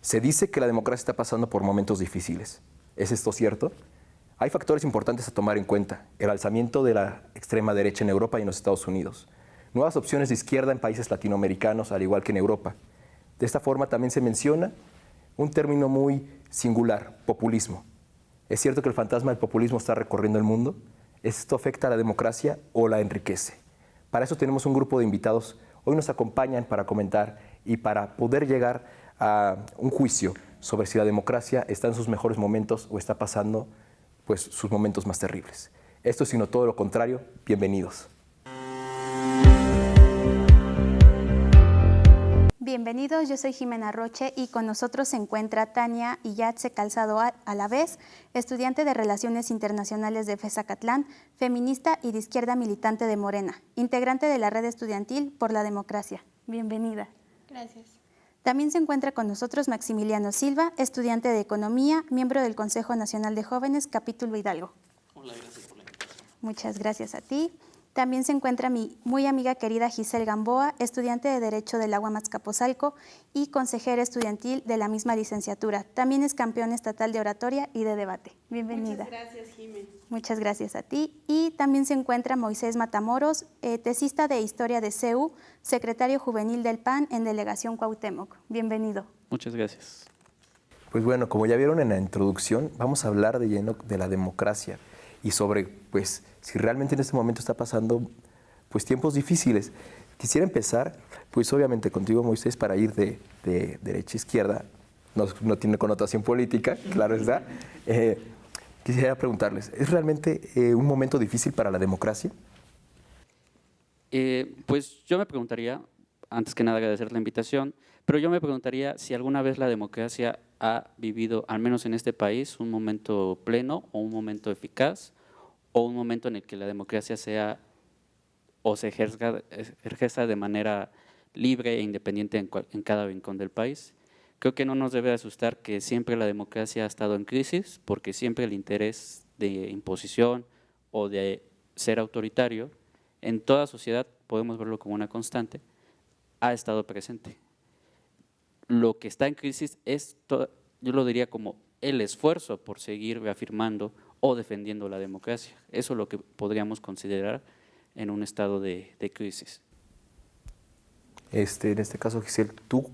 Se dice que la democracia está pasando por momentos difíciles. ¿Es esto cierto? Hay factores importantes a tomar en cuenta. El alzamiento de la extrema derecha en Europa y en los Estados Unidos. Nuevas opciones de izquierda en países latinoamericanos, al igual que en Europa. De esta forma también se menciona un término muy singular, populismo. ¿Es cierto que el fantasma del populismo está recorriendo el mundo? ¿Esto afecta a la democracia o la enriquece? Para eso tenemos un grupo de invitados. Hoy nos acompañan para comentar y para poder llegar a un juicio sobre si la democracia está en sus mejores momentos o está pasando pues, sus momentos más terribles. Esto, sino todo lo contrario, bienvenidos. Bienvenidos, yo soy Jimena Roche y con nosotros se encuentra Tania Iyatze Calzado Alavés, estudiante de Relaciones Internacionales de FES Zacatlán, feminista y de izquierda militante de Morena, integrante de la Red Estudiantil por la Democracia. Bienvenida. Gracias. También se encuentra con nosotros Maximiliano Silva, estudiante de Economía, miembro del Consejo Nacional de Jóvenes, Capítulo Hidalgo. Hola, gracias por la invitación. Muchas gracias a ti. También se encuentra mi muy amiga querida Giselle Gamboa, estudiante de Derecho del Agua Azcapotzalco y consejera estudiantil de la misma licenciatura. También es campeona estatal de oratoria y de debate. Bienvenida. Muchas gracias, Jimé. Muchas gracias a ti. Y también se encuentra Moisés Matamoros, tesista de Historia de CEU, secretario juvenil del PAN en Delegación Cuauhtémoc. Bienvenido. Muchas gracias. Pues bueno, como ya vieron en la introducción, vamos a hablar de lleno de la democracia y sobre, pues, si realmente en este momento está pasando, pues, tiempos difíciles. Quisiera empezar, pues, obviamente contigo, Moisés, para ir de derecha a izquierda. No tiene connotación política, claro está. Quisiera preguntarles, ¿es realmente un momento difícil para la democracia? Pues yo me preguntaría, antes que nada agradecer la invitación, pero yo me preguntaría si alguna vez la democracia ha vivido, al menos en este país, un momento pleno o un momento eficaz o un momento en el que la democracia sea o se ejerza de manera libre e independiente en cada rincón del país. Creo que no nos debe asustar que siempre la democracia ha estado en crisis, porque siempre el interés de imposición o de ser autoritario, en toda sociedad, podemos verlo como una constante, ha estado presente. Lo que está en crisis es, yo lo diría como el esfuerzo por seguir reafirmando o defendiendo la democracia. Eso es lo que podríamos considerar en un estado de crisis. En este caso, Giselle, tú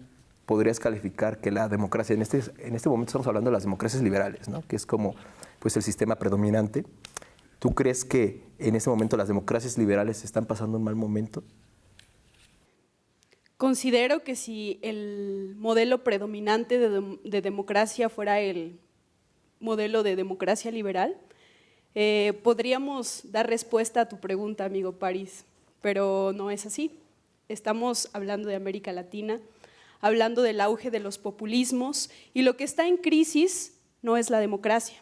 podrías calificar que la democracia, en este momento estamos hablando de las democracias liberales, ¿no? Que es como pues, el sistema predominante. ¿Tú crees que en este momento las democracias liberales están pasando un mal momento? Considero que si el modelo predominante de democracia fuera el modelo de democracia liberal, podríamos dar respuesta a tu pregunta, amigo París, pero no es así. Estamos hablando de América Latina, hablando del auge de los populismos, y lo que está en crisis no es la democracia,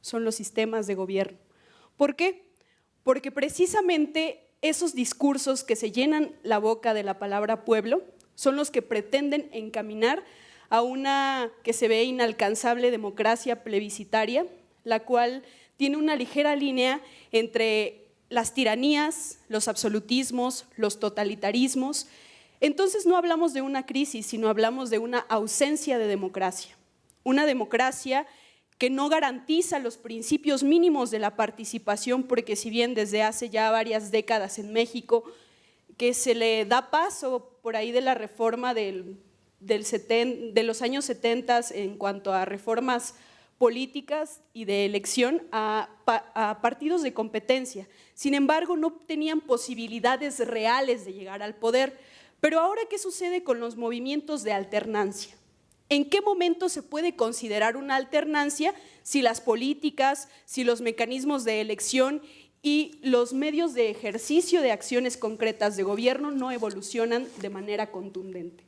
son los sistemas de gobierno. ¿Por qué? Porque precisamente esos discursos que se llenan la boca de la palabra pueblo son los que pretenden encaminar a una que se ve inalcanzable democracia plebiscitaria, la cual tiene una ligera línea entre las tiranías, los absolutismos, los totalitarismos. Entonces no hablamos de una crisis, sino hablamos de una ausencia de democracia. Una democracia que no garantiza los principios mínimos de la participación, porque si bien desde hace ya varias décadas en México que se le da paso por ahí de la reforma de los años 70 en cuanto a reformas políticas y de elección a partidos de competencia. Sin embargo, no tenían posibilidades reales de llegar al poder. Pero ahora, ¿qué sucede con los movimientos de alternancia? ¿En qué momento se puede considerar una alternancia si las políticas, si los mecanismos de elección y los medios de ejercicio de acciones concretas de gobierno no evolucionan de manera contundente?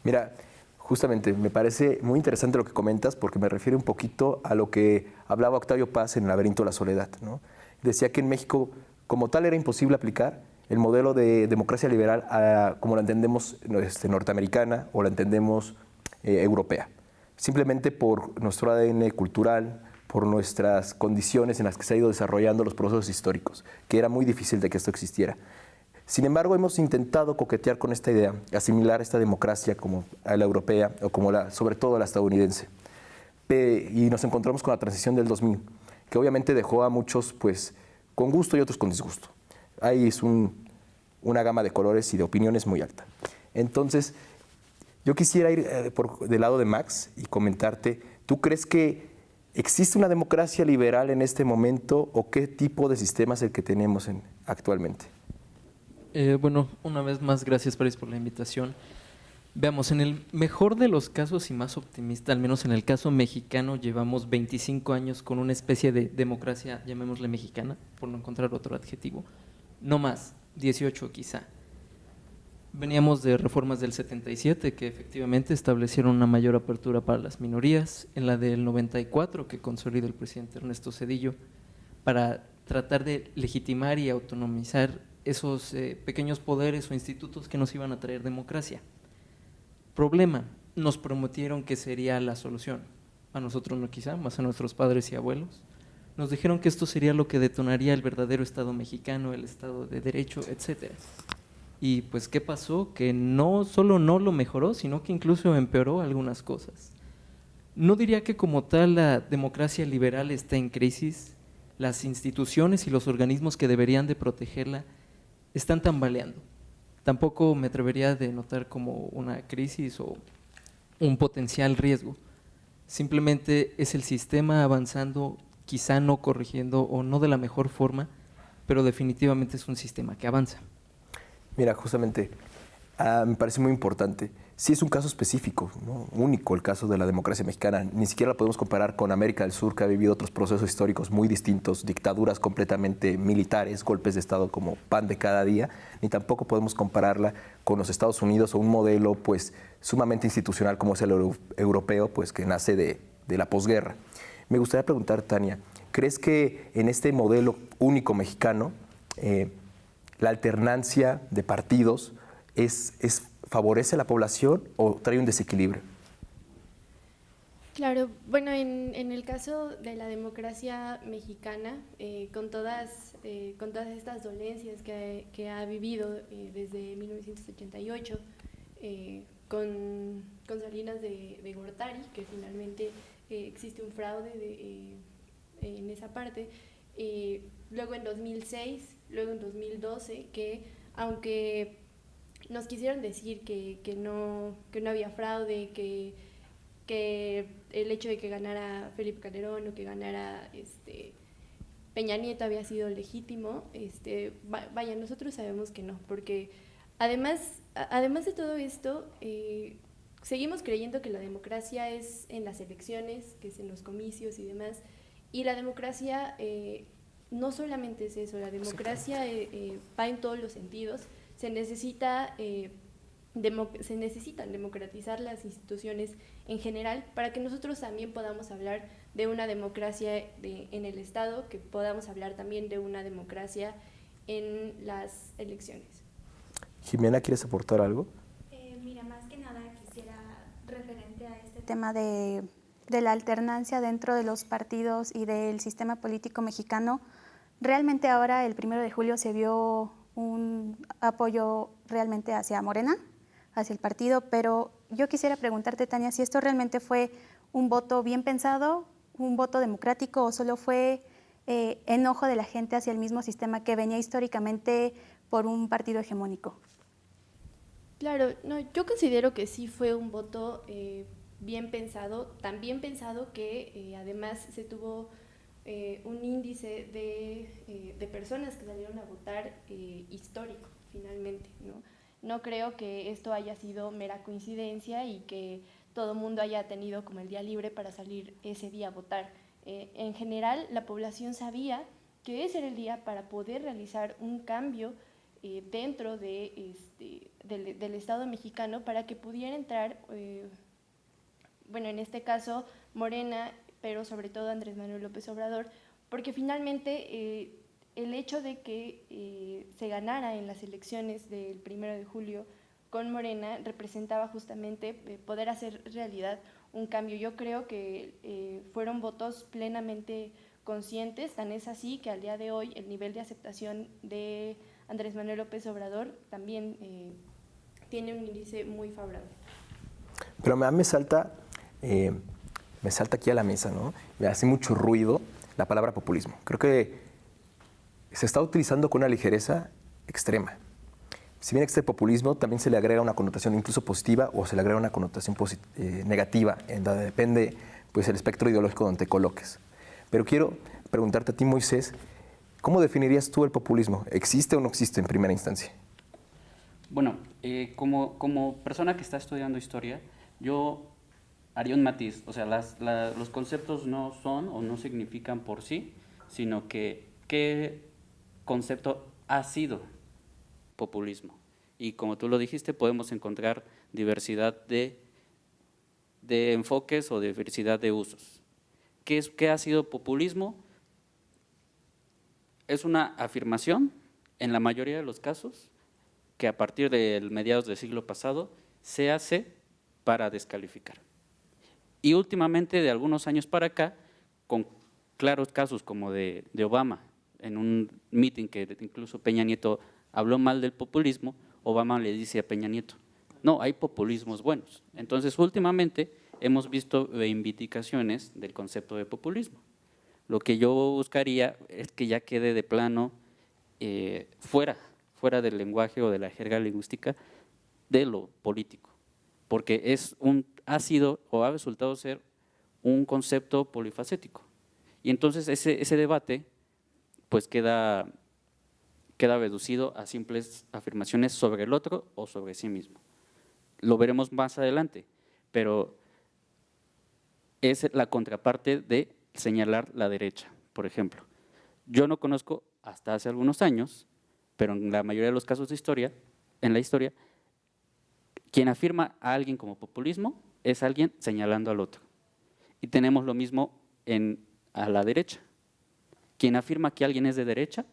Mira, justamente me parece muy interesante lo que comentas porque me refiere un poquito a lo que hablaba Octavio Paz en El laberinto de la soledad, ¿no? Decía que en México como tal era imposible aplicar el modelo de democracia liberal como la entendemos norteamericana o la entendemos europea, simplemente por nuestro ADN cultural, por nuestras condiciones en las que se ha ido desarrollando los procesos históricos, que era muy difícil de que esto existiera. Sin embargo, hemos intentado coquetear con esta idea, asimilar esta democracia como a la europea o como sobre todo a la estadounidense. Y nos encontramos con la transición del 2000, que obviamente dejó a muchos pues, con gusto y otros con disgusto. Ahí es una gama de colores y de opiniones muy alta. Entonces, yo quisiera ir del lado de Max y comentarte, ¿tú crees que existe una democracia liberal en este momento o qué tipo de sistema es el que tenemos actualmente? Bueno, una vez más, gracias Paris por la invitación. Veamos, en el mejor de los casos y más optimista, al menos en el caso mexicano, llevamos 25 años con una especie de democracia, llamémosle mexicana, por no encontrar otro adjetivo, no más, 18 quizá. Veníamos de reformas del 77 que efectivamente establecieron una mayor apertura para las minorías, en la del 94 que consolidó el presidente Ernesto Zedillo para tratar de legitimar y autonomizar esos pequeños poderes o institutos que nos iban a traer democracia. Problema, nos prometieron que sería la solución, a nosotros no quizá, más a nuestros padres y abuelos. Nos dijeron que esto sería lo que detonaría el verdadero Estado mexicano, el Estado de Derecho, etcétera. Y pues, ¿qué pasó? Que no solo no lo mejoró, sino que incluso empeoró algunas cosas. No diría que como tal la democracia liberal está en crisis, las instituciones y los organismos que deberían de protegerla están tambaleando. Tampoco me atrevería a denotar como una crisis o un potencial riesgo. Simplemente es el sistema avanzando, quizá no corrigiendo o no de la mejor forma, pero definitivamente es un sistema que avanza. Mira, justamente, me parece muy importante. Sí es un caso específico, ¿no? Único el caso de la democracia mexicana. Ni siquiera la podemos comparar con América del Sur, que ha vivido otros procesos históricos muy distintos, dictaduras completamente militares, golpes de Estado como pan de cada día, ni tampoco podemos compararla con los Estados Unidos o un modelo pues, sumamente institucional como es el europeo, pues, que nace de la posguerra. Me gustaría preguntar, Tania, ¿crees que en este modelo único mexicano la alternancia de partidos favorece a la población o trae un desequilibrio? Claro, bueno, en el caso de la democracia mexicana, con todas estas dolencias que ha vivido desde 1988, con Salinas de Gortari, que finalmente existe un fraude en esa parte, luego en 2006, luego en 2012, que aunque nos quisieron decir que no había fraude, que el hecho de que ganara Felipe Calderón o que ganara Peña Nieto había sido legítimo, vaya, nosotros sabemos que no, porque además de todo esto, seguimos creyendo que la democracia es en las elecciones, que es en los comicios y demás, y la democracia no solamente es eso, la democracia va en todos los sentidos. Se necesitan democratizar las instituciones en general para que nosotros también podamos hablar de una democracia en el Estado, que podamos hablar también de una democracia en las elecciones. Jimena, ¿quieres aportar algo? Mira, más que nada quisiera, referente a este tema de la alternancia dentro de los partidos y del sistema político mexicano, realmente ahora el 1 de julio se vio un apoyo realmente hacia Morena, hacia el partido, pero yo quisiera preguntarte, Tania, si esto realmente fue un voto bien pensado, un voto democrático o solo fue enojo de la gente hacia el mismo sistema que venía históricamente por un partido hegemónico. Claro, no, yo considero que sí fue un voto bien pensado, tan bien pensado que además se tuvo un índice de personas que salieron a votar histórico, finalmente, ¿no? No creo que esto haya sido mera coincidencia y que todo el mundo haya tenido como el día libre para salir ese día a votar. En general, la población sabía que ese era el día para poder realizar un cambio dentro del Estado mexicano para que pudiera entrar, bueno, en este caso, Morena, pero sobre todo Andrés Manuel López Obrador, porque finalmente el hecho de que se ganara en las elecciones del 1 de julio con Morena representaba justamente poder hacer realidad un cambio. Yo creo que fueron votos plenamente conscientes, tan es así que al día de hoy el nivel de aceptación de Andrés Manuel López Obrador también tiene un índice muy favorable. Pero me salta aquí a la mesa, ¿no? Me hace mucho ruido la palabra populismo. Creo que se está utilizando con una ligereza extrema. Si bien este populismo también se le agrega una connotación incluso positiva o se le agrega una connotación negativa, en donde depende pues, el espectro ideológico donde te coloques. Pero quiero preguntarte a ti, Moisés, ¿cómo definirías tú el populismo? ¿Existe o no existe en primera instancia? Bueno, como persona que está estudiando historia, yo haría un matiz. O sea, los conceptos no son o no significan por sí, sino que qué concepto ha sido populismo. Y como tú lo dijiste, podemos encontrar diversidad de enfoques o diversidad de usos. ¿Qué ha sido populismo? Es una afirmación, en la mayoría de los casos, que a partir de mediados del siglo pasado se hace para descalificar. Y últimamente, de algunos años para acá, con claros casos como de Obama, en un meeting que incluso Peña Nieto habló mal del populismo, Obama le dice a Peña Nieto, no, hay populismos buenos. Entonces, últimamente hemos visto reivindicaciones del concepto de populismo. Lo que yo buscaría es que ya quede de plano fuera del lenguaje o de la jerga lingüística de lo político, porque ha sido o ha resultado ser un concepto polifacético. Y entonces ese debate pues queda reducido a simples afirmaciones sobre el otro o sobre sí mismo. Lo veremos más adelante, pero es la contraparte de señalar la derecha, por ejemplo. Yo no conozco hasta hace algunos años, pero en la mayoría de los casos en la historia, quien afirma a alguien como populismo es alguien señalando al otro. Y tenemos lo mismo a la derecha. Quien afirma que alguien es de derecha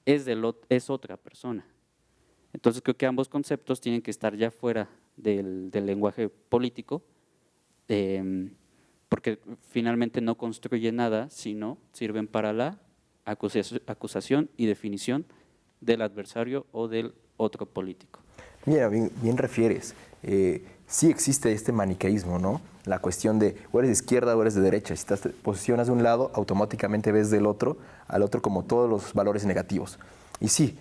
es otra persona. Entonces creo que ambos conceptos tienen que estar ya fuera del lenguaje político, porque finalmente no construyen nada, sino sirven para la acusación y definición del adversario o del otro político. Mira, bien refieres. Sí existe este maniqueísmo, ¿no? La cuestión de o eres de izquierda o eres de derecha. Si te posicionas de un lado, automáticamente ves al otro como todos los valores negativos. Y sí,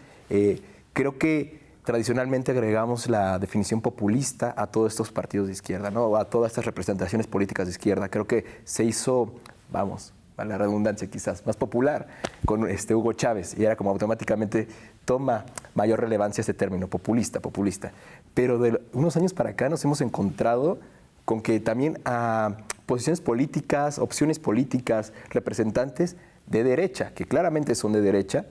creo que tradicionalmente agregamos la definición populista a todos estos partidos de izquierda, ¿no? A todas estas representaciones políticas de izquierda. Creo que se hizo, a la redundancia quizás, más popular con Hugo Chávez, y era como automáticamente toma mayor relevancia este término, populista. Pero de unos años para acá nos hemos encontrado con que también a posiciones políticas, opciones políticas, representantes de derecha, que claramente son de derecha,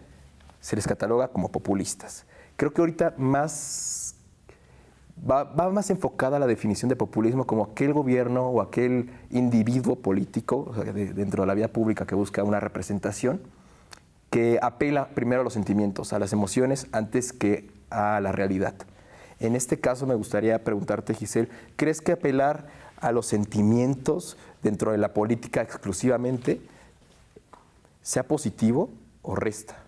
se les cataloga como populistas. Creo que ahorita va más enfocada la definición de populismo como aquel gobierno o aquel individuo político, o sea, dentro de la vida pública que busca una representación, que apela primero a los sentimientos, a las emociones, antes que a la realidad. En este caso me gustaría preguntarte, Giselle, ¿crees que apelar a los sentimientos dentro de la política exclusivamente sea positivo o resta?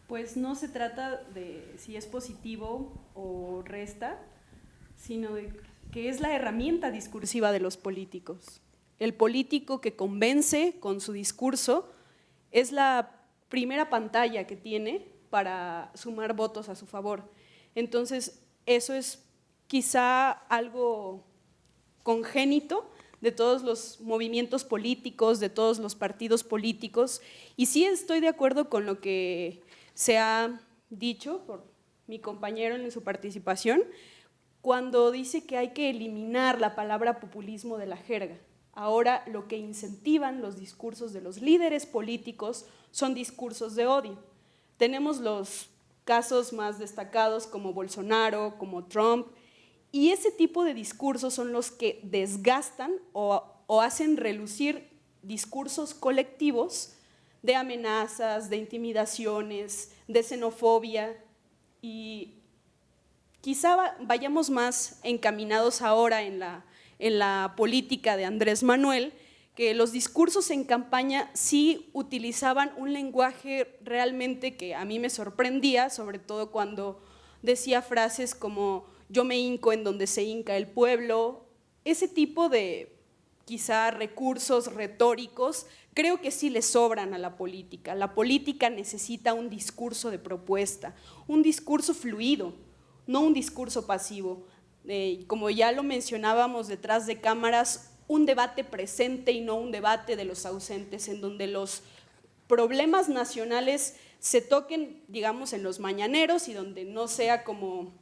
Pues no se trata de si es positivo o resta, sino de que es la herramienta discursiva de los políticos. El político que convence con su discurso es la primera pantalla que tiene para sumar votos a su favor. Entonces, eso es quizá algo congénito de todos los movimientos políticos, de todos los partidos políticos, y sí estoy de acuerdo con lo que se ha dicho por mi compañero en su participación, cuando dice que hay que eliminar la palabra populismo de la jerga. Ahora lo que incentivan los discursos de los líderes políticos son discursos de odio. Tenemos los casos más destacados como Bolsonaro, como Trump, y ese tipo de discursos son los que desgastan o hacen relucir discursos colectivos de amenazas, de intimidaciones, de xenofobia, y quizá vayamos más encaminados ahora en la política de Andrés Manuel, que los discursos en campaña sí utilizaban un lenguaje realmente que a mí me sorprendía, sobre todo cuando decía frases como yo me hinco en donde se hinca el pueblo. Ese tipo de quizá recursos retóricos creo que sí le sobran a la política. La política necesita un discurso de propuesta, un discurso fluido, no un discurso pasivo. Como ya lo mencionábamos detrás de cámaras, un debate presente y no un debate de los ausentes, en donde los problemas nacionales se toquen, digamos, en los mañaneros y donde no sea como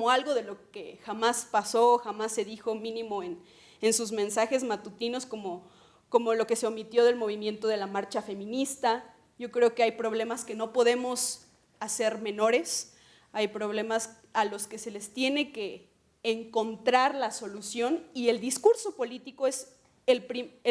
algo de lo que jamás pasó, jamás se dijo, mínimo en sus mensajes matutinos, como lo que se omitió del movimiento de la marcha feminista. Yo creo que hay problemas que no podemos hacer menores, hay problemas a los que se les tiene que encontrar la solución, y el discurso político es el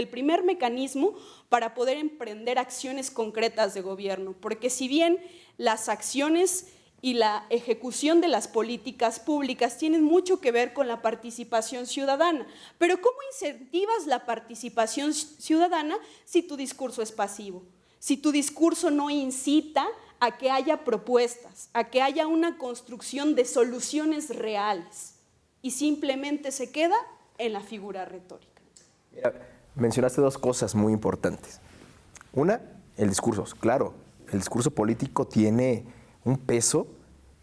primer mecanismo para poder emprender acciones concretas de gobierno, porque si bien las acciones y la ejecución de las políticas públicas tienen mucho que ver con la participación ciudadana, pero ¿cómo incentivas la participación ciudadana si tu discurso es pasivo? Si tu discurso no incita a que haya propuestas, a que haya una construcción de soluciones reales, y simplemente se queda en la figura retórica. Mira, mencionaste dos cosas muy importantes. Una, el discurso. Claro, el discurso político tiene un peso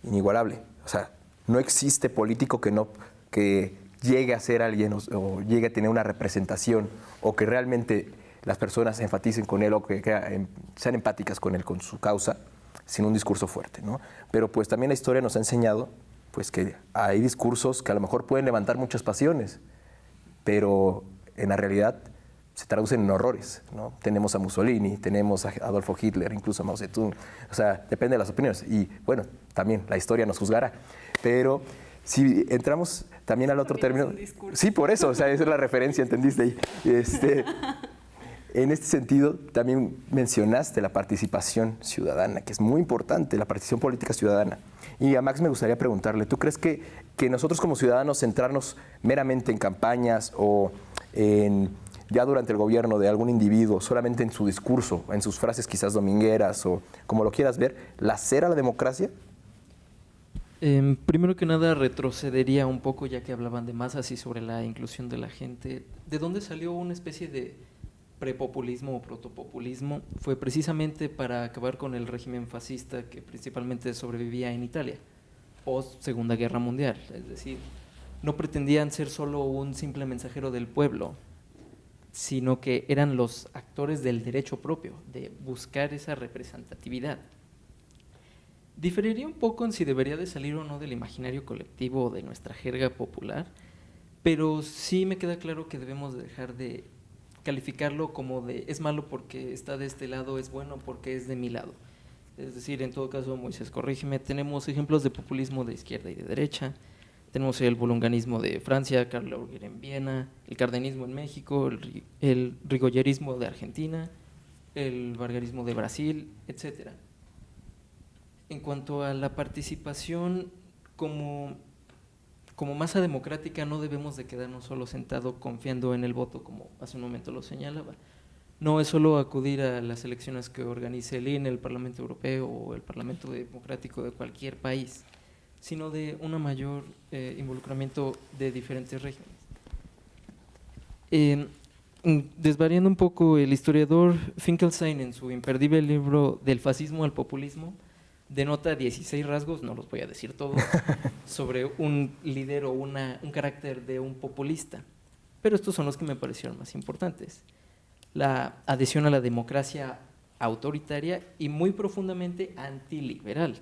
inigualable. O sea, no existe político que llegue a ser alguien o llegue a tener una representación, o que realmente las personas enfaticen con él, o que sean empáticas con él, con su causa, sin un discurso fuerte, ¿no? Pero pues también la historia nos ha enseñado pues que hay discursos que a lo mejor pueden levantar muchas pasiones, pero en la realidad se traducen en horrores, ¿no? Tenemos a Mussolini, tenemos a Adolfo Hitler, incluso a Mao Zedong. O sea, depende de las opiniones. Y bueno, también la historia nos juzgará. Pero si entramos también al otro término. Sí, por eso, o sea, esa es la referencia, ¿entendiste ahí? En este sentido, también mencionaste la participación ciudadana, que es muy importante, la participación política ciudadana. Y a Max me gustaría preguntarle, ¿tú crees que nosotros como ciudadanos centrarnos meramente en campañas o ya durante el gobierno de algún individuo, solamente en su discurso, en sus frases quizás domingueras o como lo quieras ver, lacera la democracia? Primero que nada, retrocedería un poco, ya que hablaban de masas y sobre la inclusión de la gente. ¿De dónde salió una especie de prepopulismo o protopopulismo? Fue precisamente para acabar con el régimen fascista que principalmente sobrevivía en Italia, post Segunda Guerra Mundial. Es decir, no pretendían ser solo un simple mensajero del pueblo, sino que eran los actores del derecho propio, de buscar esa representatividad. Diferiría un poco en si debería de salir o no del imaginario colectivo o de nuestra jerga popular, pero sí me queda claro que debemos dejar de calificarlo como de es malo porque está de este lado, es bueno porque es de mi lado. Es decir, en todo caso, Moisés, corrígeme, tenemos ejemplos de populismo de izquierda y de derecha. Tenemos el bolonganismo de Francia, Karl Lueger en Viena, el cardenismo en México, el rigoyerismo de Argentina, el vargarismo de Brasil, etc. En cuanto a la participación como masa democrática, no debemos de quedarnos solo sentados confiando en el voto, como hace un momento lo señalaba. No es solo acudir a las elecciones que organice el INE, el Parlamento Europeo o el Parlamento Democrático de cualquier país, sino de un mayor involucramiento de diferentes regímenes. Desvariando un poco, el historiador Finkelstein, en su imperdible libro Del fascismo al populismo, denota 16 rasgos, no los voy a decir todos, sobre un líder o un carácter de un populista, pero estos son los que me parecieron más importantes. La adhesión a la democracia autoritaria y muy profundamente antiliberal.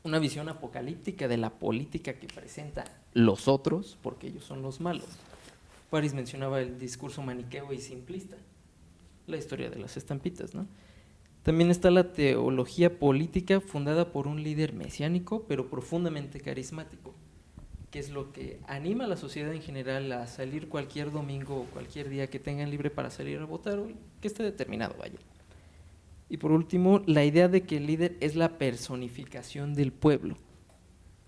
Una visión apocalíptica de la política que presenta los otros, porque ellos son los malos. París mencionaba el discurso maniqueo y simplista, la historia de las estampitas, ¿no? También está la teología política fundada por un líder mesiánico, pero profundamente carismático, que es lo que anima a la sociedad en general a salir cualquier domingo o cualquier día que tengan libre para salir a votar, o que esté determinado, vaya. Y por último, la idea de que el líder es la personificación del pueblo,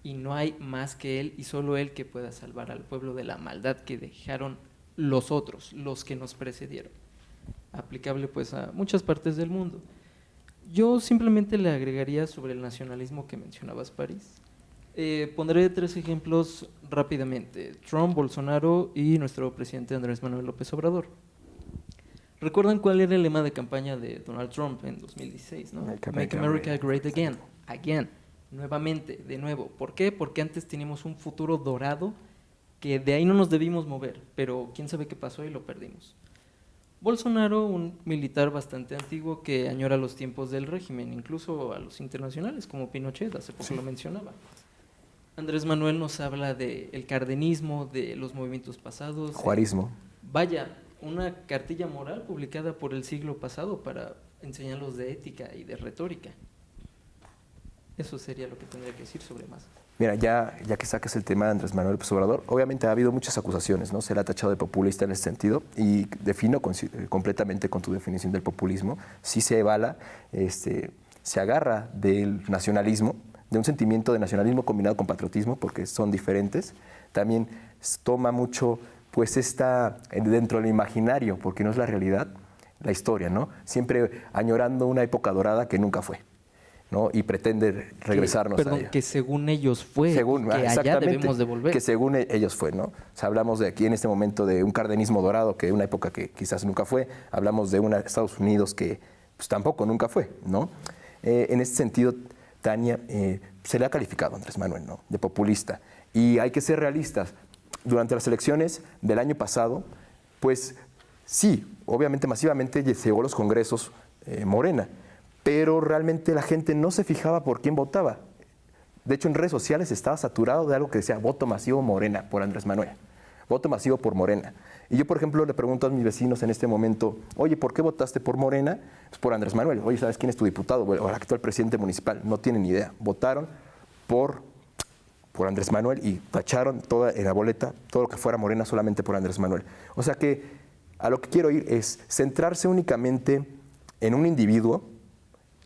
y no hay más que él y solo él que pueda salvar al pueblo de la maldad que dejaron los otros, los que nos precedieron. Aplicable pues a muchas partes del mundo. Yo simplemente le agregaría sobre el nacionalismo que mencionabas, París. Pondré 3 ejemplos rápidamente: Trump, Bolsonaro y nuestro presidente Andrés Manuel López Obrador. ¿Recuerdan cuál era el lema de campaña de Donald Trump en 2016? ¿No? Make America Great Again. Again. Nuevamente, de nuevo. ¿Por qué? Porque antes teníamos un futuro dorado que de ahí no nos debimos mover, pero quién sabe qué pasó y lo perdimos. Bolsonaro, un militar bastante antiguo que añora los tiempos del régimen, incluso a los internacionales, como Pinochet, hace poco lo mencionaba. Andrés Manuel nos habla del cardenismo, de los movimientos pasados. Juarismo. Vaya, una cartilla moral publicada por el siglo pasado para enseñarlos de ética y de retórica. Eso sería lo que tendría que decir sobre más. Mira, ya que sacas el tema de Andrés Manuel López Obrador, obviamente ha habido muchas acusaciones, ¿no? Se le ha tachado de populista en ese sentido y defino completamente con tu definición del populismo. Sí se avala, se agarra del nacionalismo, de un sentimiento de nacionalismo combinado con patriotismo, porque son diferentes. También toma mucho, pues, dentro del imaginario, porque no es la realidad, la historia, ¿no? Siempre añorando una época dorada que nunca fue, ¿no? Y pretende regresarnos a ella. Que según ellos fue, que allá debemos de volver. Que según ellos fue, ¿no? O sea, hablamos de aquí en este momento de un cardenismo dorado, que una época que quizás nunca fue. Hablamos de una Estados Unidos que pues, tampoco nunca fue, ¿no? En este sentido, Tania, se le ha calificado a Andrés Manuel, ¿no? De populista. Y hay que ser realistas. Durante las elecciones del año pasado, pues sí, obviamente masivamente se llegó a los congresos Morena, pero realmente la gente no se fijaba por quién votaba. De hecho, en redes sociales estaba saturado de algo que decía voto masivo Morena por Andrés Manuel, voto masivo por Morena. Y yo, por ejemplo, le pregunto a mis vecinos en este momento, oye, ¿por qué votaste por Morena? Pues por Andrés Manuel. Oye, ¿sabes quién es tu diputado? O el actual presidente municipal. No tienen ni idea. Votaron por Andrés Manuel y tacharon en la boleta todo lo que fuera Morena solamente por Andrés Manuel. O sea que a lo que quiero ir es centrarse únicamente en un individuo,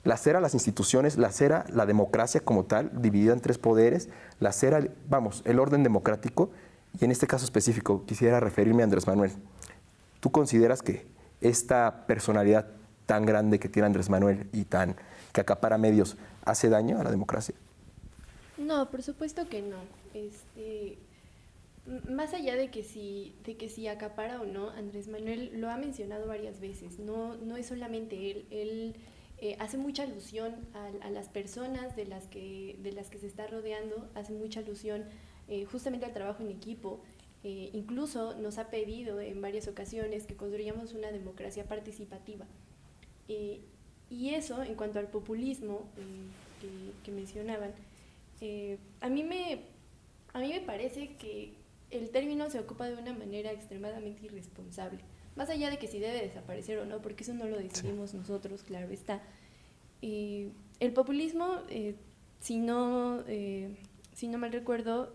lacerar las instituciones, lacerar la democracia como tal, dividida en 3 poderes, lacerar, el orden democrático. Y en este caso específico quisiera referirme a Andrés Manuel. ¿Tú consideras que esta personalidad tan grande que tiene Andrés Manuel y que acapara medios hace daño a la democracia? No, por supuesto que no. Más allá de que si acapara o no, Andrés Manuel lo ha mencionado varias veces. No es solamente él. Él hace mucha alusión a las personas de las que se está rodeando, hace mucha alusión justamente al trabajo en equipo. Incluso nos ha pedido en varias ocasiones que construyamos una democracia participativa. Y eso, en cuanto al populismo que mencionaban, a mí me parece que el término se ocupa de una manera extremadamente irresponsable. Más allá de que si debe desaparecer o no, porque eso no lo decidimos nosotros, claro está. El populismo, si no mal recuerdo,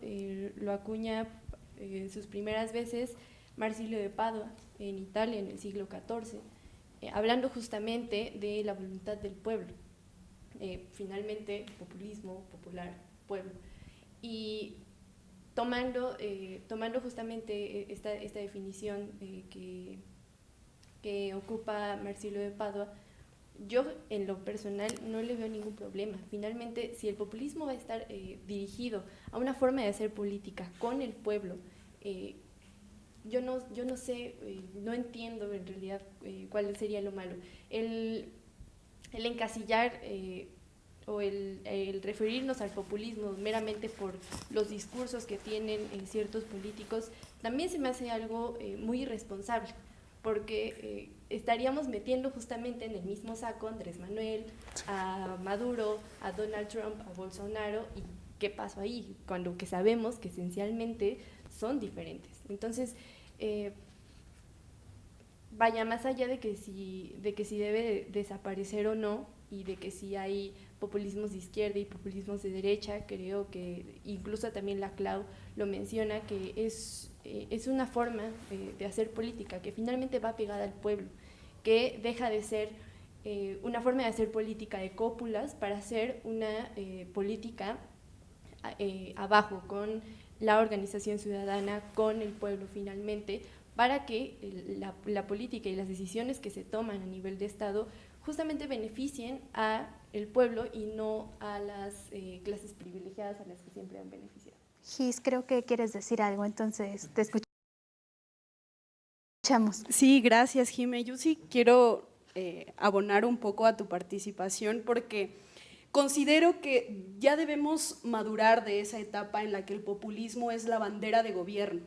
lo acuña sus primeras veces Marsilio de Padua en Italia en el siglo XIV, hablando justamente de la voluntad del pueblo. Finalmente, populismo, popular, pueblo. Y tomando justamente esta definición que ocupa Marsilio de Padua, yo en lo personal no le veo ningún problema. Finalmente, si el populismo va a estar dirigido a una forma de hacer política con el pueblo, yo no sé, no entiendo en realidad cuál sería lo malo. El encasillar o el referirnos al populismo meramente por los discursos que tienen ciertos políticos, también se me hace algo muy irresponsable, porque estaríamos metiendo justamente en el mismo saco a Andrés Manuel, a Maduro, a Donald Trump, a Bolsonaro, y ¿qué pasó ahí? Cuando que sabemos que esencialmente son diferentes. Entonces, vaya, más allá de que si debe desaparecer o no, y de que si hay populismos de izquierda y populismos de derecha, creo que incluso también la Clau lo menciona, que es una forma de hacer política que finalmente va pegada al pueblo, que deja de ser una forma de hacer política de cópulas para hacer una política abajo, con la organización ciudadana con el pueblo finalmente, para que la política y las decisiones que se toman a nivel de Estado justamente beneficien a el pueblo y no a las clases privilegiadas a las que siempre han beneficiado. Gis, creo que quieres decir algo, entonces te escuchamos. Sí, gracias, Jime. Yo sí quiero abonar un poco a tu participación porque considero que ya debemos madurar de esa etapa en la que el populismo es la bandera de gobierno,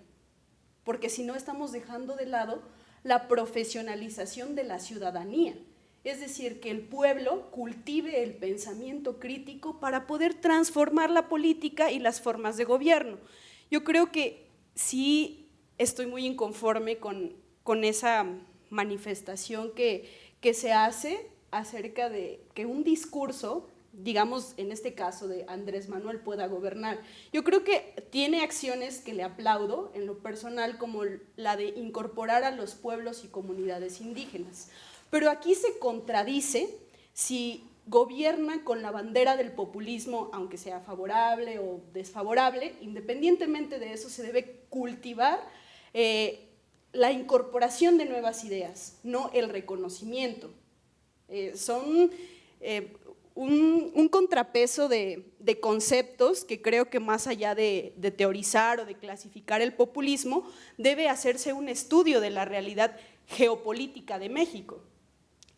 porque si no estamos dejando de lado la profesionalización de la ciudadanía, es decir, que el pueblo cultive el pensamiento crítico para poder transformar la política y las formas de gobierno. Yo creo que sí estoy muy inconforme con esa manifestación que se hace acerca de que un discurso, digamos en este caso de Andrés Manuel, pueda gobernar. Yo creo que tiene acciones que le aplaudo en lo personal, como la de incorporar a los pueblos y comunidades indígenas. Pero aquí se contradice si gobierna con la bandera del populismo, aunque sea favorable o desfavorable. Independientemente de eso, se debe cultivar la incorporación de nuevas ideas, no el reconocimiento. Son un contrapeso de conceptos que creo que más allá de teorizar o de clasificar el populismo, debe hacerse un estudio de la realidad geopolítica de México.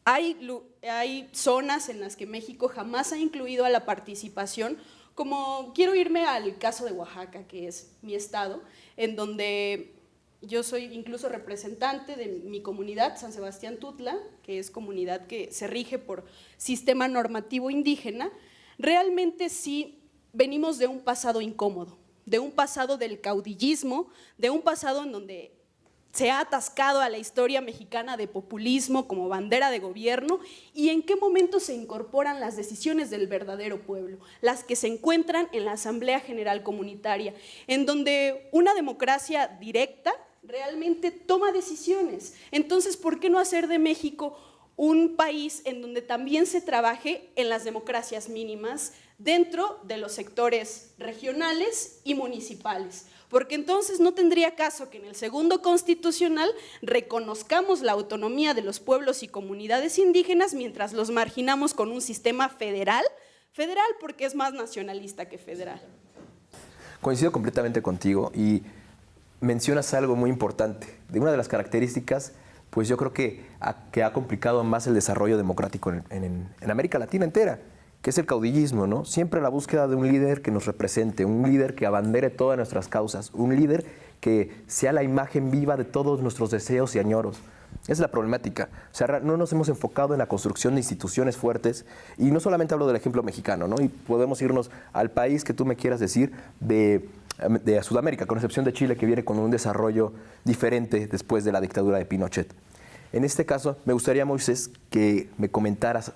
Hay zonas en las que México jamás ha incluido a la participación, como quiero irme al caso de Oaxaca, que es mi estado, en donde yo soy incluso representante de mi comunidad, San Sebastián Tutla, que es comunidad que se rige por sistema normativo indígena. Realmente sí venimos de un pasado incómodo, de un pasado del caudillismo, de un pasado en donde se ha atascado a la historia mexicana de populismo como bandera de gobierno, y en qué momento se incorporan las decisiones del verdadero pueblo, las que se encuentran en la Asamblea General Comunitaria, en donde una democracia directa realmente toma decisiones. Entonces, ¿por qué no hacer de México un país en donde también se trabaje en las democracias mínimas dentro de los sectores regionales y municipales? Porque entonces no tendría caso que en el segundo constitucional reconozcamos la autonomía de los pueblos y comunidades indígenas mientras los marginamos con un sistema federal porque es más nacionalista que federal. Coincido completamente contigo y mencionas algo muy importante. De una de las características, pues yo creo que ha complicado más el desarrollo democrático en América Latina entera, que es el caudillismo, ¿no? Siempre la búsqueda de un líder que nos represente, un líder que abandere todas nuestras causas, un líder que sea la imagen viva de todos nuestros deseos y añoros. Esa es la problemática. O sea, no nos hemos enfocado en la construcción de instituciones fuertes, y no solamente hablo del ejemplo mexicano, ¿no? Y podemos irnos al país que tú me quieras decir de Sudamérica, con excepción de Chile, que viene con un desarrollo diferente después de la dictadura de Pinochet. En este caso, me gustaría, Moisés, que me comentaras,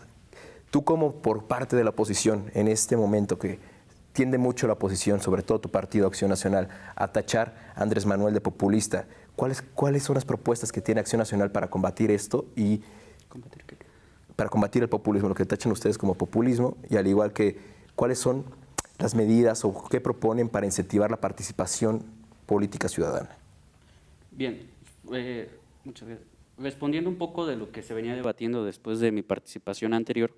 tú como por parte de la oposición, en este momento que tiende mucho la oposición, sobre todo tu partido Acción Nacional, a tachar a Andrés Manuel de populista, ¿cuáles son las propuestas que tiene Acción Nacional para combatir esto y para combatir el populismo, lo que tachan ustedes como populismo, y al igual que cuáles son las medidas o qué proponen para incentivar la participación política ciudadana? Bien, muchas gracias. Respondiendo un poco de lo que se venía debatiendo después de mi participación anterior,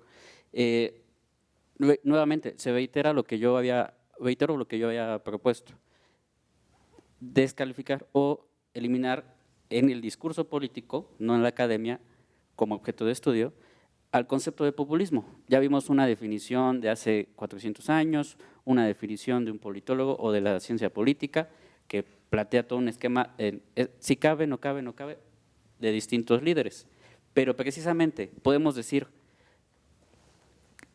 nuevamente se reitero lo que yo había propuesto: descalificar o eliminar en el discurso político, no en la academia, como objeto de estudio, al concepto de populismo. Ya vimos una definición de hace 400 años, una definición de un politólogo o de la ciencia política que plantea todo un esquema, si cabe, no cabe, de distintos líderes. Pero precisamente podemos decir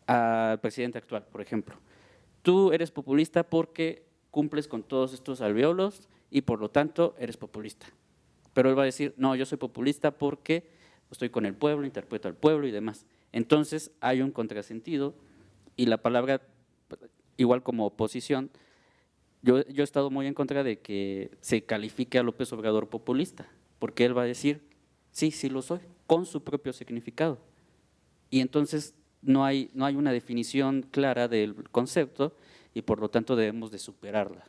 al presidente actual, por ejemplo, tú eres populista porque cumples con todos estos alvéolos y por lo tanto eres populista. Pero él va a decir, no, yo soy populista porque estoy con el pueblo, interpreto al pueblo y demás. Entonces hay un contrasentido, y la palabra, igual como oposición, yo he estado muy en contra de que se califique a López Obrador populista, porque él va a decir, sí, sí lo soy, con su propio significado. Y entonces no hay una definición clara del concepto y por lo tanto debemos de superarla.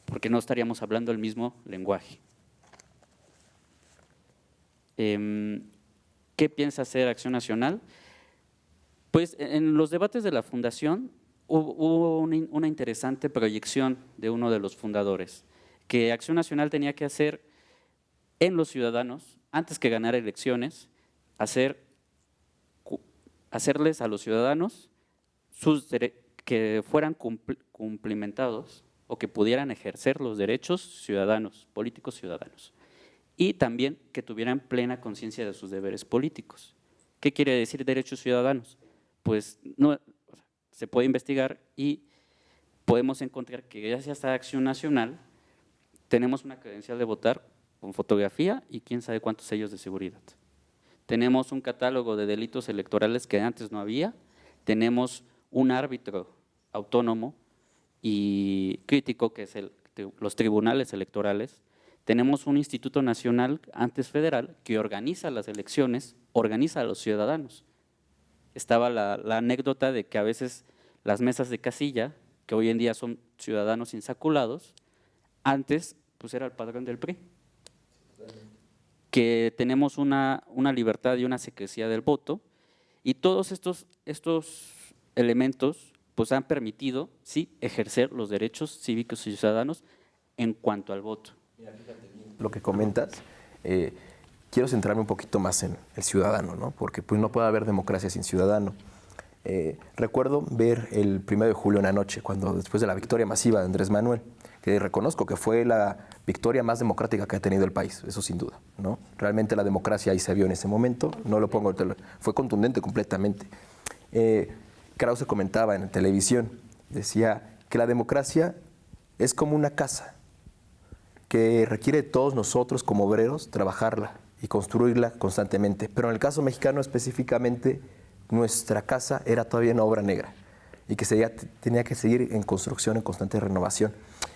porque no estaríamos hablando el mismo lenguaje. ¿Qué piensa hacer Acción Nacional? Pues en los debates de la fundación hubo una interesante proyección de uno de los fundadores, que Acción Nacional tenía que hacer en los ciudadanos, antes que ganar elecciones, hacerles a los ciudadanos que fueran cumplimentados o que pudieran ejercer los derechos ciudadanos, políticos ciudadanos, y también que tuvieran plena conciencia de sus deberes políticos. ¿Qué quiere decir derechos ciudadanos? Pues no, se puede investigar y podemos encontrar que gracias a Acción Nacional tenemos una credencial de votar con fotografía y quién sabe cuántos sellos de seguridad. Tenemos un catálogo de delitos electorales que antes no había, tenemos un árbitro autónomo y crítico, que es los tribunales electorales, tenemos un Instituto Nacional, antes federal, que organiza las elecciones, organiza a los ciudadanos. Estaba la anécdota de que a veces las mesas de casilla, que hoy en día son ciudadanos insaculados, antes pues era el padrón del PRI. Que tenemos una libertad y una secrecía del voto, y todos estos elementos pues han permitido, sí, ejercer los derechos cívicos y ciudadanos en cuanto al voto. Lo que comentas, quiero centrarme un poquito más en el ciudadano, ¿no? Porque pues, no puede haber democracia sin ciudadano. Recuerdo ver el 1 de julio en la noche, cuando después de la victoria masiva de Andrés Manuel, que reconozco que fue la victoria más democrática que ha tenido el país, eso sin duda, ¿no? Realmente la democracia ahí se vio en ese momento, no lo pongo, fue contundente completamente. Krause comentaba en televisión, decía que la democracia es como una casa que requiere de todos nosotros como obreros trabajarla y construirla constantemente, pero en el caso mexicano específicamente nuestra casa era todavía una obra negra y que tenía que seguir en construcción, en constante renovación.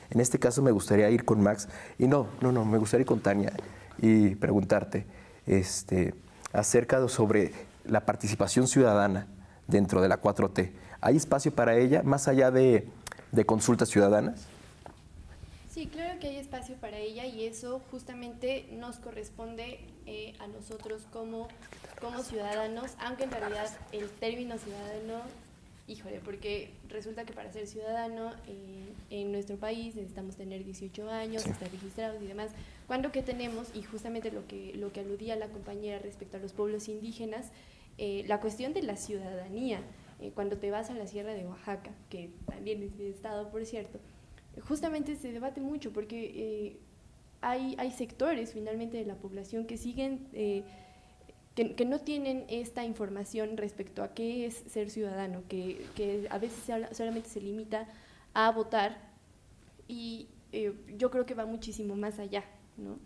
En este caso me gustaría ir con Max, y me gustaría ir con Tania y preguntarte acerca sobre la participación ciudadana dentro de la 4T. ¿Hay espacio para ella, más allá de consultas ciudadanas? Sí, claro que hay espacio para ella y eso justamente nos corresponde a nosotros como ciudadanos, aunque en realidad el término ciudadano, híjole, porque resulta que para ser ciudadano en nuestro país necesitamos tener 18 años, sí, estar registrados y demás, cuando que tenemos, y justamente lo que aludía la compañera respecto a los pueblos indígenas, la cuestión de la ciudadanía, cuando te vas a la Sierra de Oaxaca, que también es mi estado, por cierto, justamente se debate mucho porque hay sectores finalmente de la población que siguen, que no tienen esta información respecto a qué es ser ciudadano, que a veces solamente se limita a votar y yo creo que va muchísimo más allá, ¿no?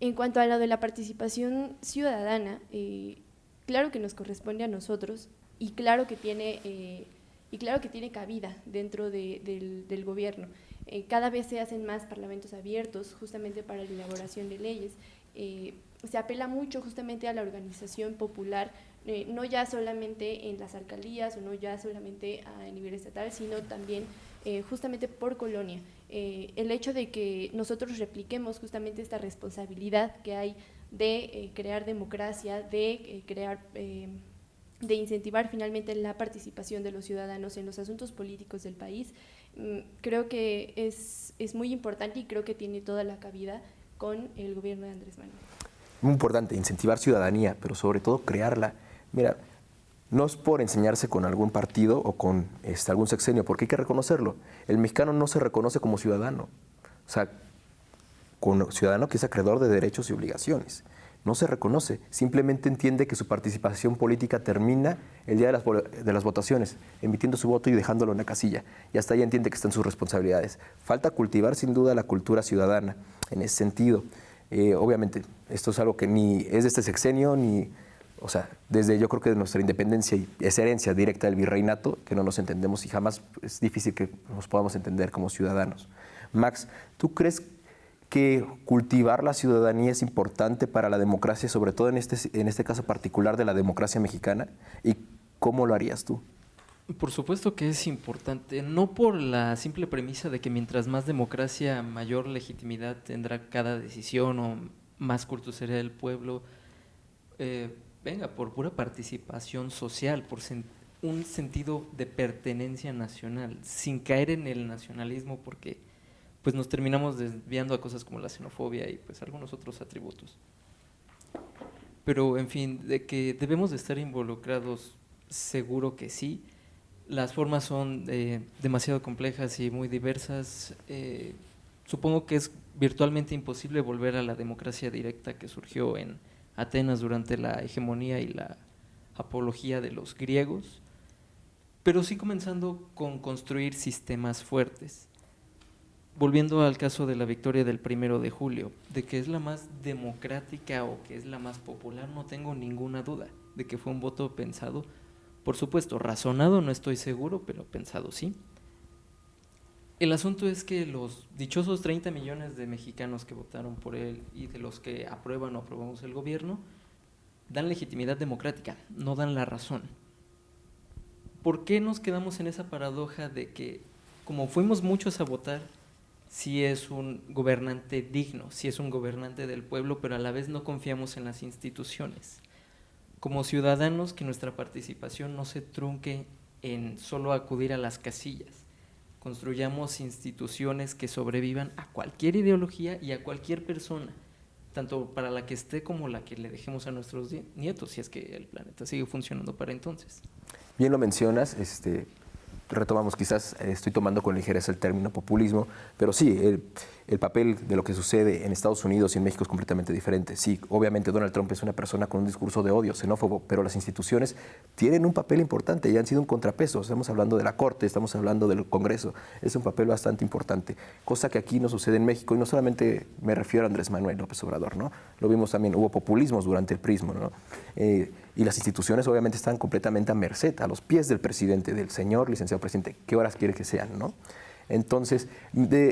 En cuanto a lo de la participación ciudadana, claro que nos corresponde a nosotros y claro que tiene cabida dentro del gobierno. Cada vez se hacen más parlamentos abiertos justamente para la elaboración de leyes. Se apela mucho justamente a la organización popular, no ya solamente en las alcaldías o no ya solamente a nivel estatal, sino también justamente por colonia. El hecho de que nosotros repliquemos justamente esta responsabilidad que hay de crear democracia, de incentivar finalmente la participación de los ciudadanos en los asuntos políticos del país, creo que es muy importante y creo que tiene toda la cabida con el gobierno de Andrés Manuel. Muy importante, incentivar ciudadanía, pero sobre todo crearla. Mira, no es por enseñarse con algún partido o con algún sexenio, porque hay que reconocerlo. El mexicano no se reconoce como ciudadano, o sea, como ciudadano que es acreedor de derechos y obligaciones. No se reconoce, simplemente entiende que su participación política termina el día de las votaciones, emitiendo su voto y dejándolo en una casilla. Y hasta ahí entiende que están sus responsabilidades. Falta cultivar sin duda la cultura ciudadana en ese sentido. Obviamente, esto es algo que ni es de este sexenio, o sea, desde yo creo que de nuestra independencia y es herencia directa del virreinato, que no nos entendemos y jamás es difícil que nos podamos entender como ciudadanos. Max, ¿tú crees que cultivar la ciudadanía es importante para la democracia, sobre todo en este caso particular de la democracia mexicana? ¿Y cómo lo harías tú? Por supuesto que es importante, no por la simple premisa de que mientras más democracia, mayor legitimidad tendrá cada decisión o más culto será el pueblo. Venga, por pura participación social, por un sentido de pertenencia nacional, sin caer en el nacionalismo, porque pues nos terminamos desviando a cosas como la xenofobia y pues algunos otros atributos. Pero en fin, de que debemos de estar involucrados, seguro que sí. Las formas son demasiado complejas y muy diversas. Supongo que es virtualmente imposible volver a la democracia directa que surgió en Atenas durante la hegemonía y la apología de los griegos, pero sí comenzando con construir sistemas fuertes. Volviendo al caso de la victoria del 1 de julio, de que es la más democrática o que es la más popular, no tengo ninguna duda de que fue un voto pensado. Por supuesto, razonado no estoy seguro, pero pensado sí. El asunto es que los dichosos 30 millones de mexicanos que votaron por él y de los que aprueban o aprobamos el gobierno, dan legitimidad democrática, no dan la razón. ¿Por qué nos quedamos en esa paradoja de que, como fuimos muchos a votar, sí es un gobernante digno, sí es un gobernante del pueblo, pero a la vez no confiamos en las instituciones? Como ciudadanos, que nuestra participación no se trunque en solo acudir a las casillas. Construyamos instituciones que sobrevivan a cualquier ideología y a cualquier persona, tanto para la que esté como la que le dejemos a nuestros nietos, si es que el planeta sigue funcionando para entonces. Bien lo mencionas, retomamos, quizás estoy tomando con ligereza el término populismo, pero sí, el papel de lo que sucede en Estados Unidos y en México es completamente diferente. Sí, obviamente Donald Trump es una persona con un discurso de odio, xenófobo, pero las instituciones tienen un papel importante y han sido un contrapeso. Estamos hablando de la Corte, estamos hablando del Congreso, es un papel bastante importante, cosa que aquí no sucede en México, y no solamente me refiero a Andrés Manuel López Obrador, ¿no? Lo vimos también, hubo populismos durante el prismo, ¿no? Y las instituciones obviamente están completamente a merced, a los pies del presidente, del señor licenciado presidente, qué horas quiere que sean, ¿no? Entonces,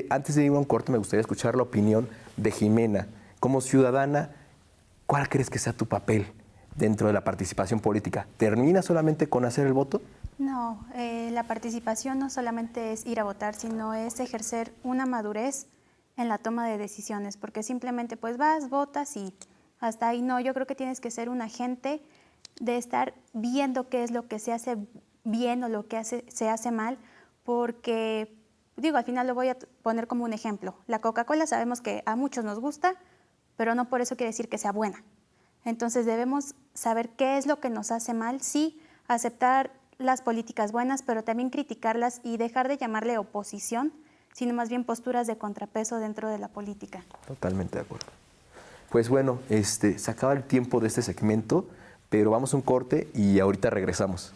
antes de ir a un corte, me gustaría escuchar la opinión de Jimena. Como ciudadana, ¿cuál crees que sea tu papel dentro de la participación política? ¿Termina solamente con hacer el voto? No, la participación no solamente es ir a votar, sino es ejercer una madurez en la toma de decisiones, porque simplemente pues vas, votas y hasta ahí no. Yo creo que tienes que ser un agente de estar viendo qué es lo que se hace bien o lo que se hace mal, porque, digo, al final lo voy a poner como un ejemplo. La Coca-Cola sabemos que a muchos nos gusta, pero no por eso quiere decir que sea buena. Entonces debemos saber qué es lo que nos hace mal, sí, aceptar las políticas buenas, pero también criticarlas y dejar de llamarle oposición, sino más bien posturas de contrapeso dentro de la política. Totalmente de acuerdo. Pues bueno, se acaba el tiempo de este segmento, pero vamos a un corte y ahorita regresamos.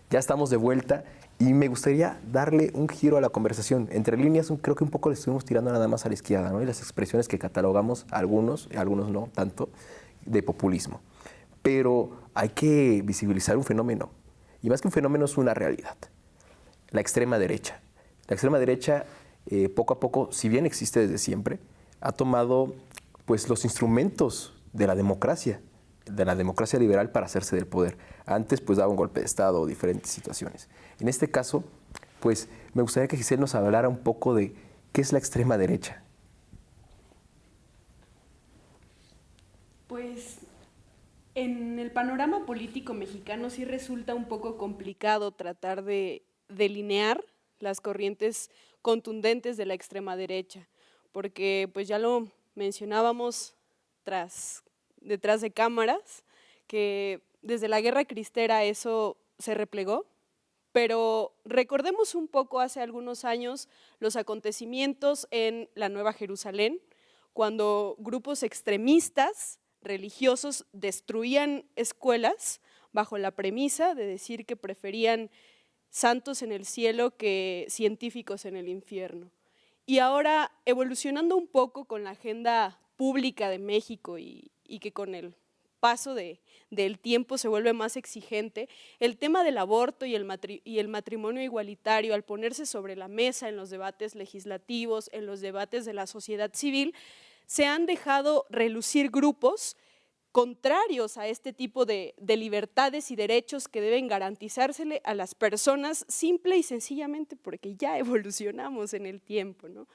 Ya estamos de vuelta y me gustaría darle un giro a la conversación. Entre líneas, creo que un poco le estuvimos tirando nada más a la izquierda, ¿no? Y las expresiones que catalogamos, algunos no tanto, de populismo. Pero hay que visibilizar un fenómeno, y más que un fenómeno es una realidad. La extrema derecha. La extrema derecha, poco a poco, si bien existe desde siempre, ha tomado pues, los instrumentos de la democracia liberal para hacerse del poder. Antes pues daba un golpe de Estado o diferentes situaciones. En este caso, pues me gustaría que Giselle nos hablara un poco de qué es la extrema derecha. Pues en el panorama político mexicano sí resulta un poco complicado tratar de delinear las corrientes contundentes de la extrema derecha, porque pues ya lo mencionábamos detrás de cámaras, que desde la Guerra Cristera eso se replegó, pero recordemos un poco hace algunos años los acontecimientos en la Nueva Jerusalén, cuando grupos extremistas religiosos destruían escuelas bajo la premisa de decir que preferían santos en el cielo que científicos en el infierno. Y ahora, evolucionando un poco con la agenda pública de México y que con el paso del tiempo se vuelve más exigente, el tema del aborto y el matrimonio igualitario, al ponerse sobre la mesa en los debates legislativos, en los debates de la sociedad civil, se han dejado relucir grupos contrarios a este tipo de libertades y derechos que deben garantizársele a las personas simple y sencillamente porque ya evolucionamos en el tiempo, ¿no?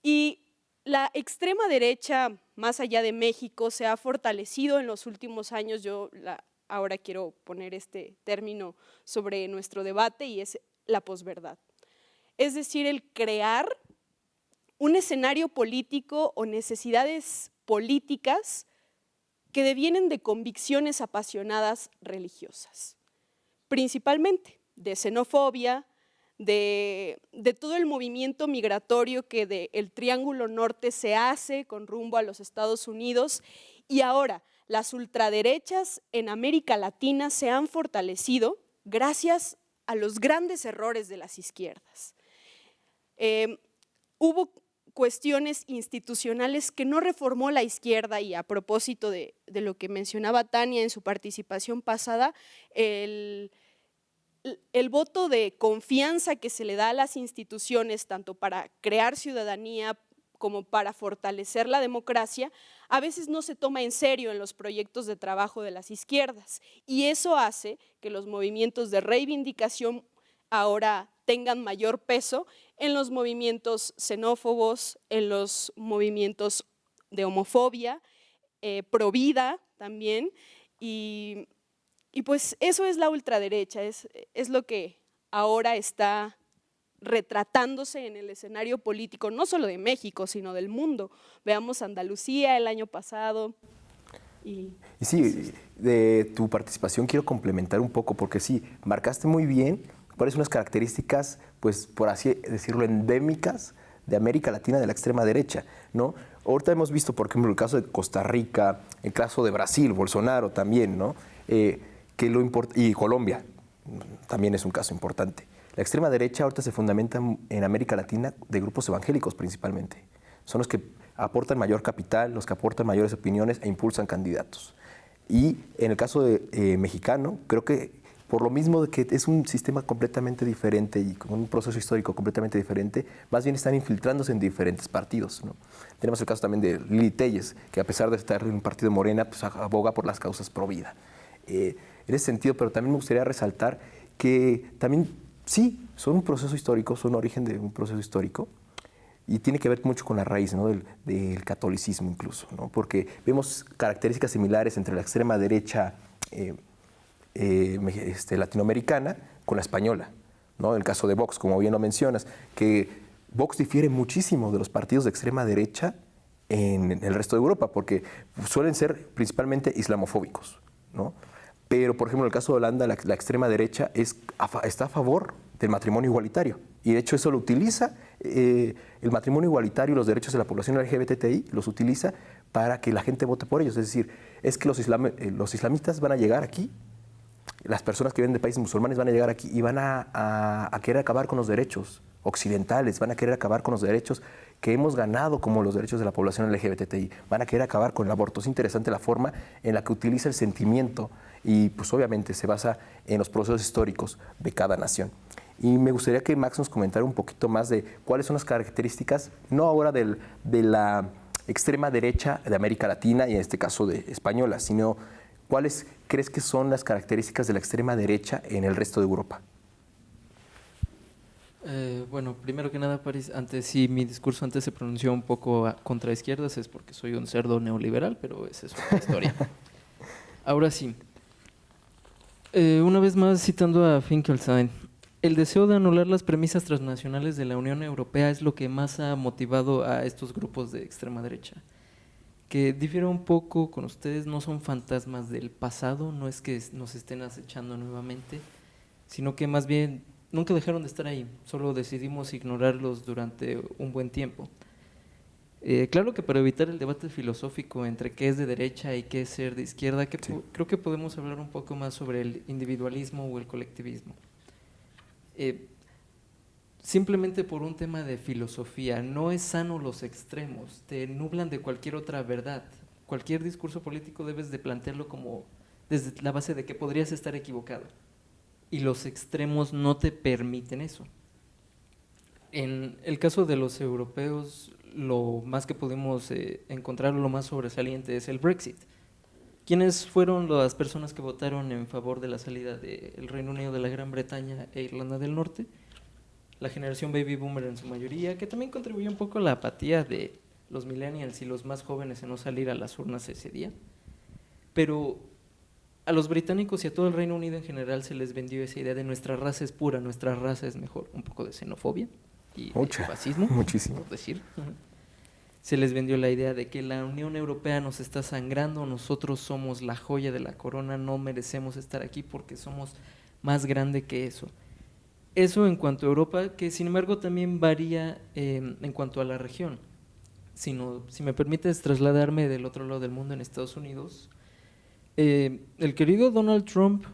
Y la extrema derecha, más allá de México, se ha fortalecido en los últimos años. Ahora quiero poner este término sobre nuestro debate y es la posverdad. Es decir, el crear un escenario político o necesidades políticas que devienen de convicciones apasionadas religiosas, principalmente de xenofobia, de todo el movimiento migratorio que del Triángulo Norte se hace con rumbo a los Estados Unidos, y ahora las ultraderechas en América Latina se han fortalecido gracias a los grandes errores de las izquierdas. Hubo cuestiones institucionales que no reformó la izquierda, y a propósito de lo que mencionaba Tania en su participación pasada, el voto de confianza que se le da a las instituciones, tanto para crear ciudadanía como para fortalecer la democracia, a veces no se toma en serio en los proyectos de trabajo de las izquierdas, y eso hace que los movimientos de reivindicación ahora tengan mayor peso en los movimientos xenófobos, en los movimientos de homofobia, pro vida también, y pues eso es la ultraderecha, es lo que ahora está retratándose en el escenario político, no solo de México, sino del mundo. Veamos Andalucía el año pasado. Y sí, de tu participación quiero complementar un poco, porque sí, marcaste muy bien cuáles son las características, pues por así decirlo, endémicas de América Latina de la extrema derecha, ¿no? Ahorita hemos visto, por ejemplo, el caso de Costa Rica, el caso de Brasil, Bolsonaro también, ¿no? Y Colombia también es un caso importante. La extrema derecha ahorita se fundamenta en América Latina de grupos evangélicos principalmente. Son los que aportan mayor capital, los que aportan mayores opiniones e impulsan candidatos. Y en el caso mexicano, creo que por lo mismo de que es un sistema completamente diferente y con un proceso histórico completamente diferente, más bien están infiltrándose en diferentes partidos, ¿no? Tenemos el caso también de Lili Téllez, que a pesar de estar en un partido Morena, pues aboga por las causas pro vida. En ese sentido, pero también me gustaría resaltar que también, sí, son un proceso histórico, son origen de un proceso histórico, y tiene que ver mucho con la raíz, ¿no? del catolicismo incluso, ¿no? Porque vemos características similares entre la extrema derecha latinoamericana con la española, ¿no? El caso de Vox, como bien lo mencionas, que Vox difiere muchísimo de los partidos de extrema derecha en el resto de Europa, porque suelen ser principalmente islamofóbicos, ¿no? Pero, por ejemplo, en el caso de Holanda, la extrema derecha está a favor del matrimonio igualitario, y de hecho eso lo utiliza, el matrimonio igualitario y los derechos de la población LGBTI los utiliza para que la gente vote por ellos. Es decir, es que los islamistas van a llegar aquí, las personas que vienen de países musulmanes van a llegar aquí y van a querer acabar con los derechos occidentales, van a querer acabar con los derechos que hemos ganado como los derechos de la población LGBTI, van a querer acabar con el aborto. Es interesante la forma en la que utiliza el sentimiento y pues obviamente se basa en los procesos históricos de cada nación. Y me gustaría que Max nos comentara un poquito más de cuáles son las características, no ahora de la extrema derecha de América Latina y en este caso de española, sino cuáles crees que son las características de la extrema derecha en el resto de Europa. Bueno, primero que nada, París, si mi discurso antes se pronunció un poco contra izquierdas es porque soy un cerdo neoliberal, pero esa es otra historia. Ahora sí, una vez más citando a Finkelstein, el deseo de anular las premisas transnacionales de la Unión Europea es lo que más ha motivado a estos grupos de extrema derecha. Que difiere un poco con ustedes, no son fantasmas del pasado, no es que nos estén acechando nuevamente, sino que más bien nunca dejaron de estar ahí, solo decidimos ignorarlos durante un buen tiempo. Claro que para evitar el debate filosófico entre qué es de derecha y qué es ser de izquierda, creo que podemos hablar un poco más sobre el individualismo o el colectivismo. Simplemente por un tema de filosofía, no es sano los extremos, te nublan de cualquier otra verdad. cualquier discurso político debes de plantearlo como desde la base de que podrías estar equivocado. Y los extremos no te permiten eso. En el caso de los europeos, lo más que pudimos encontrar, lo más sobresaliente es el Brexit. ¿Quiénes fueron las personas que votaron en favor de la salida del Reino Unido de la Gran Bretaña e Irlanda del Norte? La generación baby boomer en su mayoría, que también contribuyó un poco a la apatía de los millennials y los más jóvenes en no salir a las urnas ese día. Pero a los británicos y a todo el Reino Unido en general se les vendió esa idea de nuestra raza es pura, nuestra raza es mejor, un poco de xenofobia y de fascismo, muchísimo. por decir. Se les vendió la idea de que la Unión Europea nos está sangrando, nosotros somos la joya de la corona, no merecemos estar aquí porque somos más grande que eso. Eso en cuanto a Europa, que sin embargo también varía en cuanto a la región. Si me permites trasladarme del otro lado del mundo, en Estados Unidos, el querido Donald Trump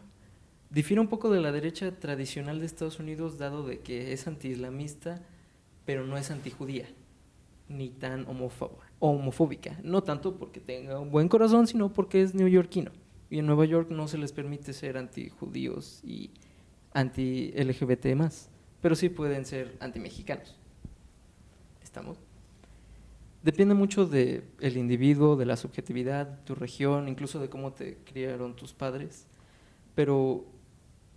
difiere un poco de la derecha tradicional de Estados Unidos, dado de que es antiislamista, pero no es antijudía, ni tan homofóbica. No tanto porque tenga un buen corazón, sino porque es neoyorquino. Y en Nueva York no se les permite ser antijudíos y anti-LGBT más, pero sí pueden ser antimexicanos. ¿Estamos? Depende mucho del individuo, de la subjetividad, tu región, incluso de cómo te criaron tus padres, pero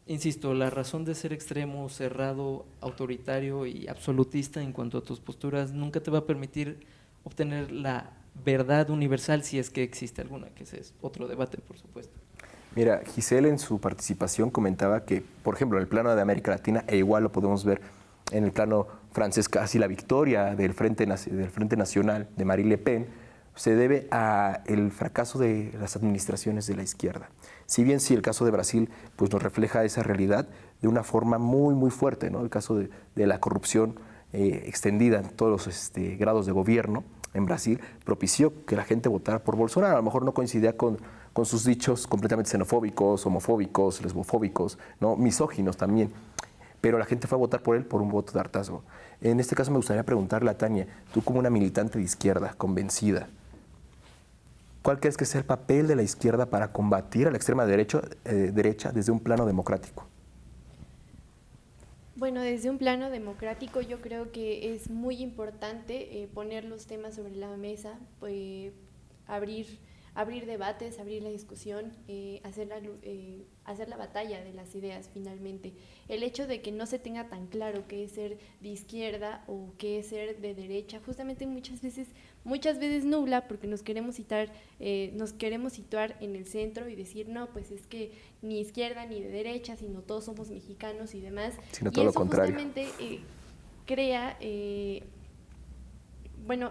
insisto, la razón de ser extremo, cerrado, autoritario y absolutista en cuanto a tus posturas nunca te va a permitir obtener la verdad universal, si es que existe alguna, que ese es otro debate, por supuesto. Mira, Giselle en su participación comentaba que, por ejemplo, en el plano de América Latina, e igual lo podemos ver en el plano francés, casi la victoria del Frente Nacional de Marine Le Pen se debe al fracaso de las administraciones de la izquierda. Si bien sí, el caso de Brasil pues, nos refleja esa realidad de una forma muy, muy fuerte, ¿no? El caso de la corrupción extendida en todos los grados de gobierno en Brasil propició que la gente votara por Bolsonaro. A lo mejor no coincidía con sus dichos completamente xenofóbicos, homofóbicos, lesbofóbicos, ¿no? Misóginos también. Pero la gente fue a votar por él por un voto de hartazgo. En este caso me gustaría preguntarle a Tania, tú como una militante de izquierda convencida, ¿cuál crees que sea el papel de la izquierda para combatir a la extrema derecha desde un plano democrático? Bueno, desde un plano democrático yo creo que es muy importante poner los temas sobre la mesa, abrir debates, abrir la discusión, hacer la batalla de las ideas finalmente. El hecho de que no se tenga tan claro qué es ser de izquierda o qué es ser de derecha, justamente muchas veces nubla, porque nos queremos situar en el centro y decir, no, pues es que ni izquierda ni de derecha, sino todos somos mexicanos y demás. Sino todo lo contrario. Justamente crea,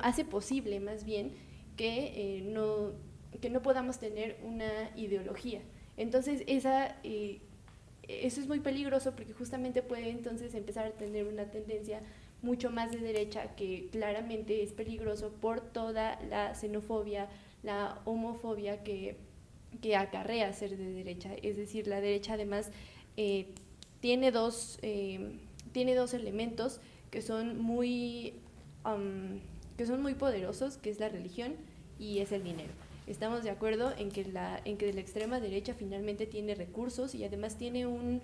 hace posible más bien que no podamos tener una ideología. Entonces, eso es muy peligroso porque justamente puede entonces empezar a tener una tendencia mucho más de derecha, que claramente es peligroso por toda la xenofobia, la homofobia que acarrea ser de derecha. Es decir, la derecha además tiene dos elementos que son muy poderosos, que es la religión y es el dinero. Estamos de acuerdo en que la extrema derecha finalmente tiene recursos y además tiene un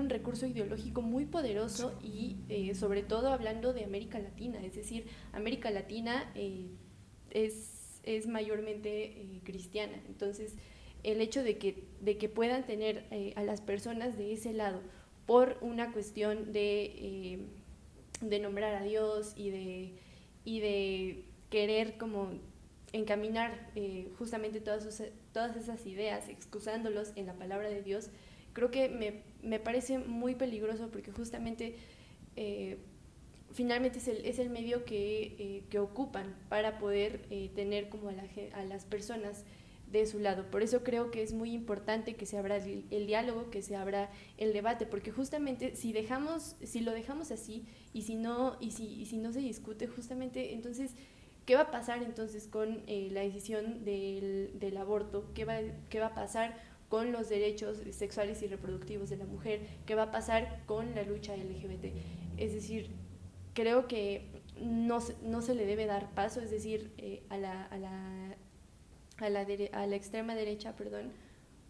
recurso ideológico muy poderoso y sobre todo hablando de América Latina, es decir, América Latina es mayormente cristiana. Entonces, el hecho de que puedan tener a las personas de ese lado por una cuestión de nombrar a Dios y de querer como encaminar justamente todas esas ideas, excusándolos en la palabra de Dios, creo que me parece muy peligroso porque justamente finalmente es el medio que ocupan para poder tener como a las personas de su lado. Por eso creo que es muy importante que se abra el diálogo, que se abra el debate, porque justamente si lo dejamos así y si no se discute, justamente entonces ¿qué va a pasar entonces con la decisión del aborto? ¿Qué va a pasar con los derechos sexuales y reproductivos de la mujer? ¿Qué va a pasar con la lucha LGBT? Es decir, creo que no se le debe dar paso, es decir, a la extrema derecha, perdón,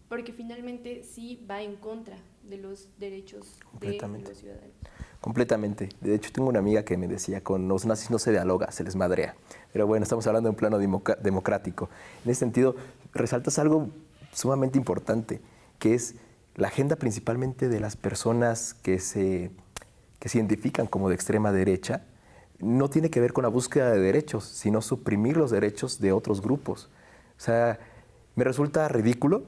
porque finalmente sí va en contra de los derechos de los ciudadanos. Completamente. De hecho, tengo una amiga que me decía, con los nazis no se dialoga, se les madrea. Pero bueno, estamos hablando de un plano democrático. En ese sentido, resaltas algo sumamente importante, que es la agenda principalmente de las personas que se identifican como de extrema derecha, no tiene que ver con la búsqueda de derechos, sino suprimir los derechos de otros grupos. O sea, me resulta ridículo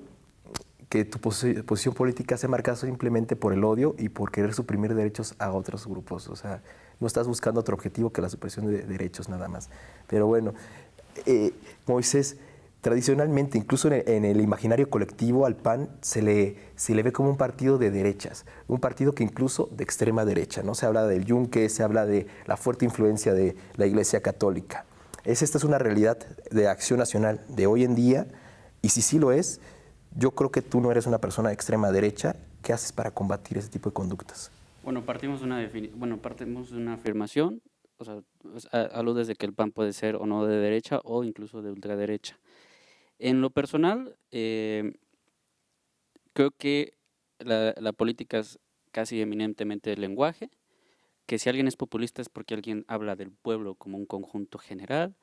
que tu posición política sea marcada simplemente por el odio y por querer suprimir derechos a otros grupos. O sea, no estás buscando otro objetivo que la supresión de derechos nada más. Pero bueno, Moisés, tradicionalmente, incluso en el imaginario colectivo, al PAN se le ve como un partido de derechas, un partido que incluso de extrema derecha, ¿no? Se habla del yunque, se habla de la fuerte influencia de la Iglesia Católica. Esta es una realidad de Acción Nacional de hoy en día, y si sí lo es, yo creo que tú no eres una persona de extrema derecha. ¿Qué haces para combatir ese tipo de conductas? Bueno, partimos de una afirmación, o sea, aludes de que el PAN puede ser o no de derecha o incluso de ultraderecha. En lo personal, creo que la política es casi eminentemente el lenguaje, que si alguien es populista es porque alguien habla del pueblo como un conjunto general,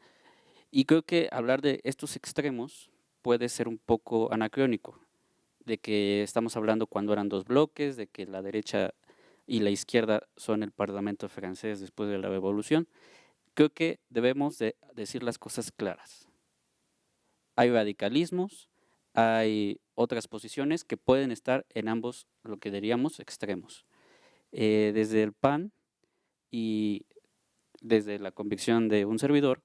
y creo que hablar de estos extremos puede ser un poco anacrónico, de que estamos hablando cuando eran dos bloques, de que la derecha y la izquierda son el Parlamento francés después de la Revolución. Creo que debemos de decir las cosas claras. Hay radicalismos, hay otras posiciones que pueden estar en ambos, lo que diríamos, extremos. Desde el PAN y desde la convicción de un servidor,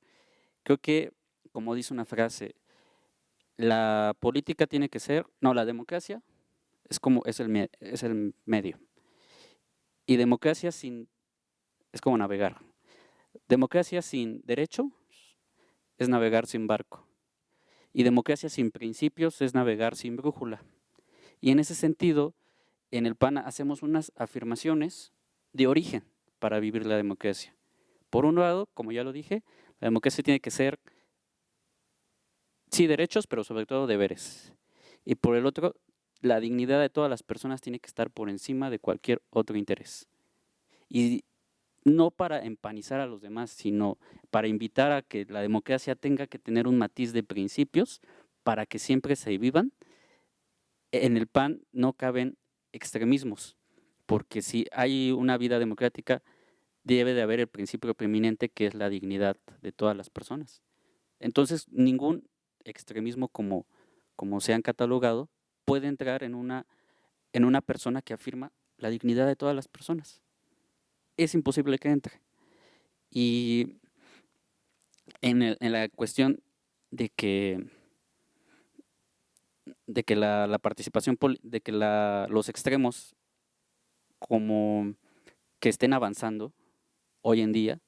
creo que, como dice una frase, la política tiene que ser, no, la democracia es el medio. Y democracia es como navegar. Democracia sin derecho es navegar sin barco. Y democracia sin principios es navegar sin brújula. Y en ese sentido, en el PAN hacemos unas afirmaciones de origen para vivir la democracia. Por un lado, como ya lo dije, la democracia tiene que ser, sí, derechos, pero sobre todo deberes. Y por el otro, la dignidad de todas las personas tiene que estar por encima de cualquier otro interés. Y no para empanizar a los demás, sino para invitar a que la democracia tenga que tener un matiz de principios para que siempre se vivan. En el PAN no caben extremismos, porque si hay una vida democrática, debe de haber el principio preeminente, que es la dignidad de todas las personas. Entonces, ningún extremismo como se han catalogado puede entrar en una persona que afirma la dignidad de todas las personas. Es imposible que entre. Y en la cuestión de que la participación, de que los extremos como que estén avanzando hoy en día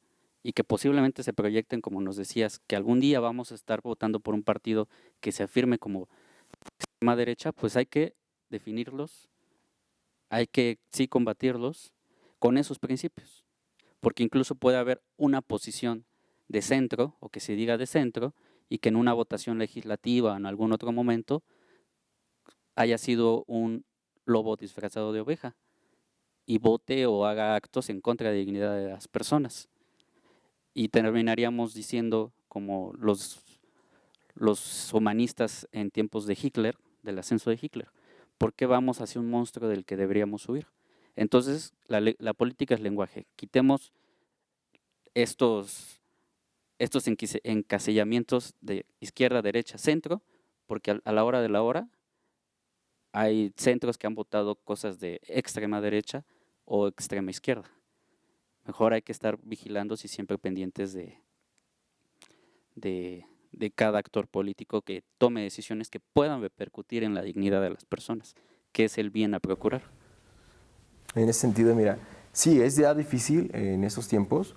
y que posiblemente se proyecten, como nos decías, que algún día vamos a estar votando por un partido que se afirme como extrema derecha, pues hay que definirlos, hay que sí combatirlos con esos principios, porque incluso puede haber una posición de centro o que se diga de centro y que en una votación legislativa o en algún otro momento haya sido un lobo disfrazado de oveja y vote o haga actos en contra de la dignidad de las personas. Y terminaríamos diciendo, como los humanistas en tiempos de Hitler, del ascenso de Hitler, ¿por qué vamos hacia un monstruo del que deberíamos huir? Entonces, la política es lenguaje. Quitemos estos encasillamientos de izquierda, derecha, centro, porque a la hora de la hora hay centros que han votado cosas de extrema derecha o extrema izquierda. Mejor hay que estar vigilando y siempre pendientes de cada actor político que tome decisiones que puedan repercutir en la dignidad de las personas, que es el bien a procurar. En ese sentido, mira, sí, es ya difícil en esos tiempos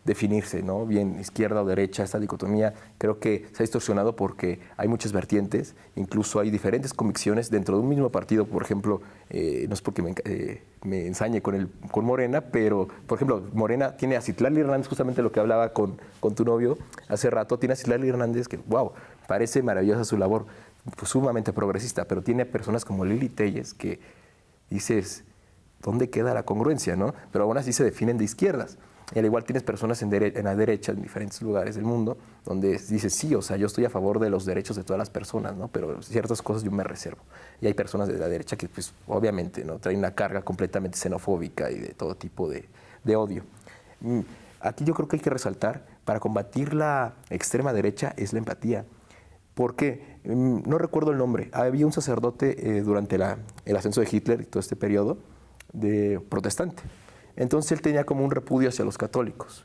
definirse, ¿no? Bien, izquierda o derecha, esta dicotomía creo que se ha distorsionado porque hay muchas vertientes, incluso hay diferentes convicciones dentro de un mismo partido. Por ejemplo, no es porque me ensañe con Morena, pero, por ejemplo, Morena tiene a Citlali Hernández, justamente lo que hablaba con tu novio hace rato, tiene a Citlali Hernández que, wow, parece maravillosa su labor, pues, sumamente progresista, pero tiene personas como Lili Telles que dices, ¿dónde queda la congruencia, no? Pero aún así se definen de izquierdas. Y al igual tienes personas en la derecha, en diferentes lugares del mundo, donde dices, sí, o sea, yo estoy a favor de los derechos de todas las personas, ¿no? Pero ciertas cosas yo me reservo. Y hay personas de la derecha que, pues, obviamente, ¿no? Traen una carga completamente xenofóbica y de todo tipo de odio. Aquí yo creo que hay que resaltar, para combatir la extrema derecha, es la empatía. Porque, no recuerdo el nombre, había un sacerdote durante el ascenso de Hitler y todo este periodo, de protestante. Entonces él tenía como un repudio hacia los católicos,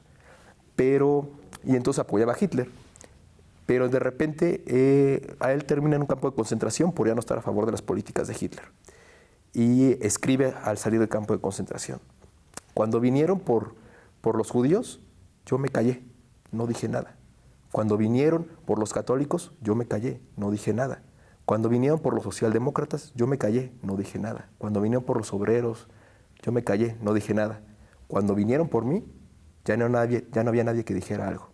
y entonces apoyaba a Hitler, pero de repente a él termina en un campo de concentración por ya no estar a favor de las políticas de Hitler, y escribe al salir del campo de concentración: cuando vinieron por los judíos, yo me callé, no dije nada. Cuando vinieron por los católicos, yo me callé, no dije nada. Cuando vinieron por los socialdemócratas, yo me callé, no dije nada. Cuando vinieron por los obreros, yo me callé, no dije nada. Cuando vinieron por mí, ya no había nadie que dijera algo.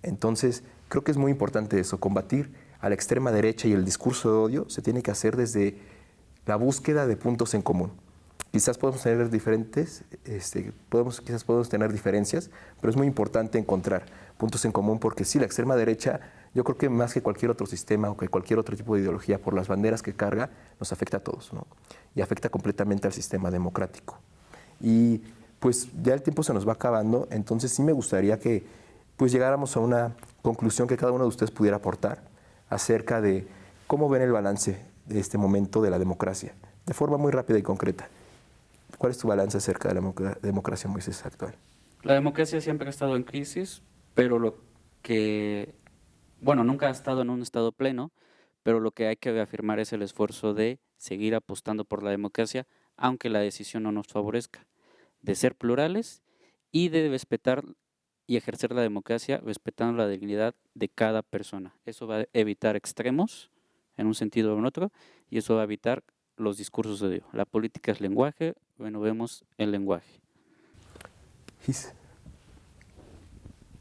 Entonces, creo que es muy importante eso, combatir a la extrema derecha, y el discurso de odio se tiene que hacer desde la búsqueda de puntos en común. Quizás podemos tener quizás podemos tener diferencias, pero es muy importante encontrar puntos en común, porque sí, la extrema derecha, yo creo que más que cualquier otro sistema o que cualquier otro tipo de ideología, por las banderas que carga, nos afecta a todos, ¿no? Y afecta completamente al sistema democrático. Y pues ya el tiempo se nos va acabando, entonces sí me gustaría que pues llegáramos a una conclusión que cada uno de ustedes pudiera aportar acerca de cómo ven el balance de este momento de la democracia, de forma muy rápida y concreta. ¿Cuál es tu balance acerca de la democracia, Moisés, actual? La democracia siempre ha estado en crisis, pero nunca ha estado en un estado pleno, pero lo que hay que reafirmar es el esfuerzo de seguir apostando por la democracia, aunque la decisión no nos favorezca, de ser plurales y de respetar y ejercer la democracia respetando la dignidad de cada persona. Eso va a evitar extremos en un sentido o en otro, y eso va a evitar los discursos de odio. La política es lenguaje, renovemos el lenguaje. Gis.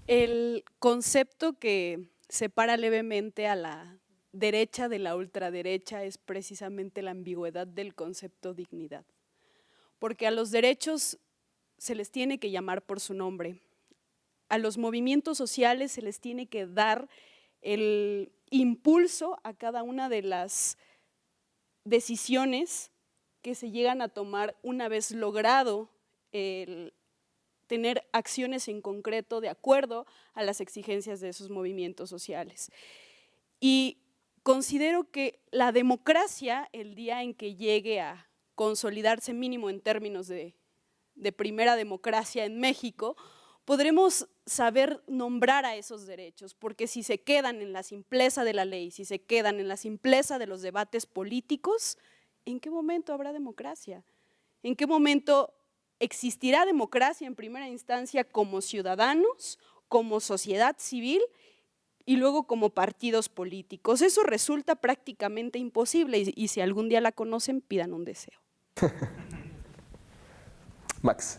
El concepto que separa levemente a la derecha de la ultraderecha es precisamente la ambigüedad del concepto dignidad. Porque a los derechos se les tiene que llamar por su nombre. A los movimientos sociales se les tiene que dar el impulso a cada una de las decisiones que se llegan a tomar una vez logrado el tener acciones en concreto de acuerdo a las exigencias de esos movimientos sociales. Y considero que la democracia, el día en que llegue a consolidarse mínimo en términos de primera democracia en México, podremos saber nombrar a esos derechos, porque si se quedan en la simpleza de la ley, si se quedan en la simpleza de los debates políticos, ¿en qué momento habrá democracia? ¿En qué momento existirá democracia en primera instancia como ciudadanos, como sociedad civil y luego como partidos políticos? Eso resulta prácticamente imposible, y si algún día la conocen, pidan un deseo. Max.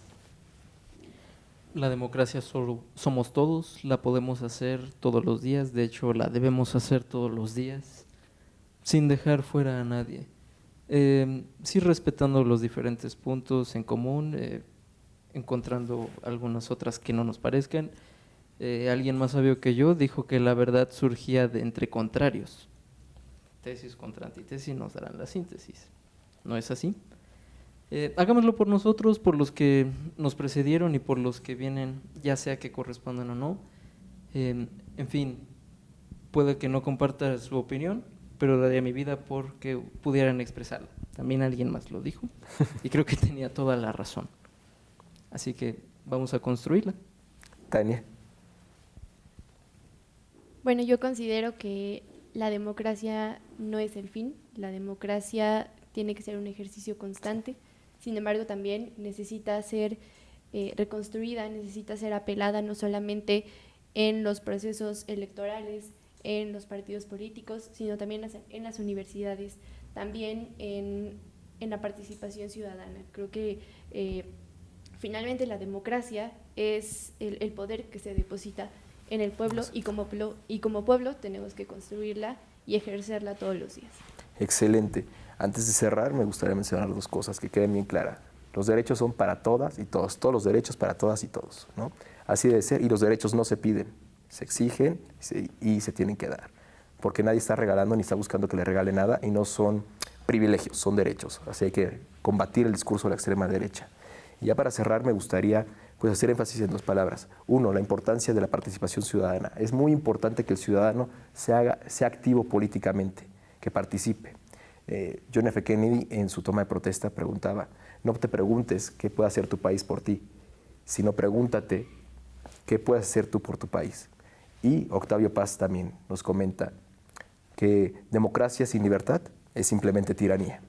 La democracia solo somos todos, la podemos hacer todos los días, de hecho la debemos hacer todos los días, sin dejar fuera a nadie. Sí, respetando los diferentes puntos en común, encontrando algunas otras que no nos parezcan. Alguien más sabio que yo dijo que la verdad surgía de entre contrarios. Tesis contra antítesis nos darán la síntesis. ¿No es así? Hagámoslo por nosotros, por los que nos precedieron y por los que vienen, ya sea que correspondan o no. En fin, puede que no comparta su opinión, pero daría mi vida porque pudieran expresarla. También alguien más lo dijo y creo que tenía toda la razón. Así que vamos a construirla. Tania. Bueno, yo considero que la democracia no es el fin, la democracia tiene que ser un ejercicio constante, sin embargo también necesita ser reconstruida necesita ser apelada no solamente en los procesos electorales, en los partidos políticos, sino también en las universidades, también en la participación ciudadana. Creo que finalmente la democracia es el poder que se deposita en el pueblo y como pueblo tenemos que construirla y ejercerla todos los días. Excelente. Antes de cerrar, me gustaría mencionar dos cosas que queden bien claras. Los derechos son para todas y todos los derechos para todas y todos, ¿no? Así debe ser, y los derechos no se piden, se exigen y se tienen que dar, porque nadie está regalando ni está buscando que le regale nada y no son privilegios, son derechos. Así hay que combatir el discurso de la extrema derecha. Y ya para cerrar, me gustaría pues, hacer énfasis en dos palabras. Uno, la importancia de la participación ciudadana. Es muy importante que el ciudadano sea activo políticamente, que participe. John F. Kennedy en su toma de protesta preguntaba: no te preguntes qué puede hacer tu país por ti, sino pregúntate qué puedes hacer tú por tu país. Y Octavio Paz también nos comenta que democracia sin libertad es simplemente tiranía.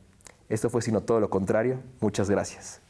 Esto fue sino todo lo contrario. Muchas gracias.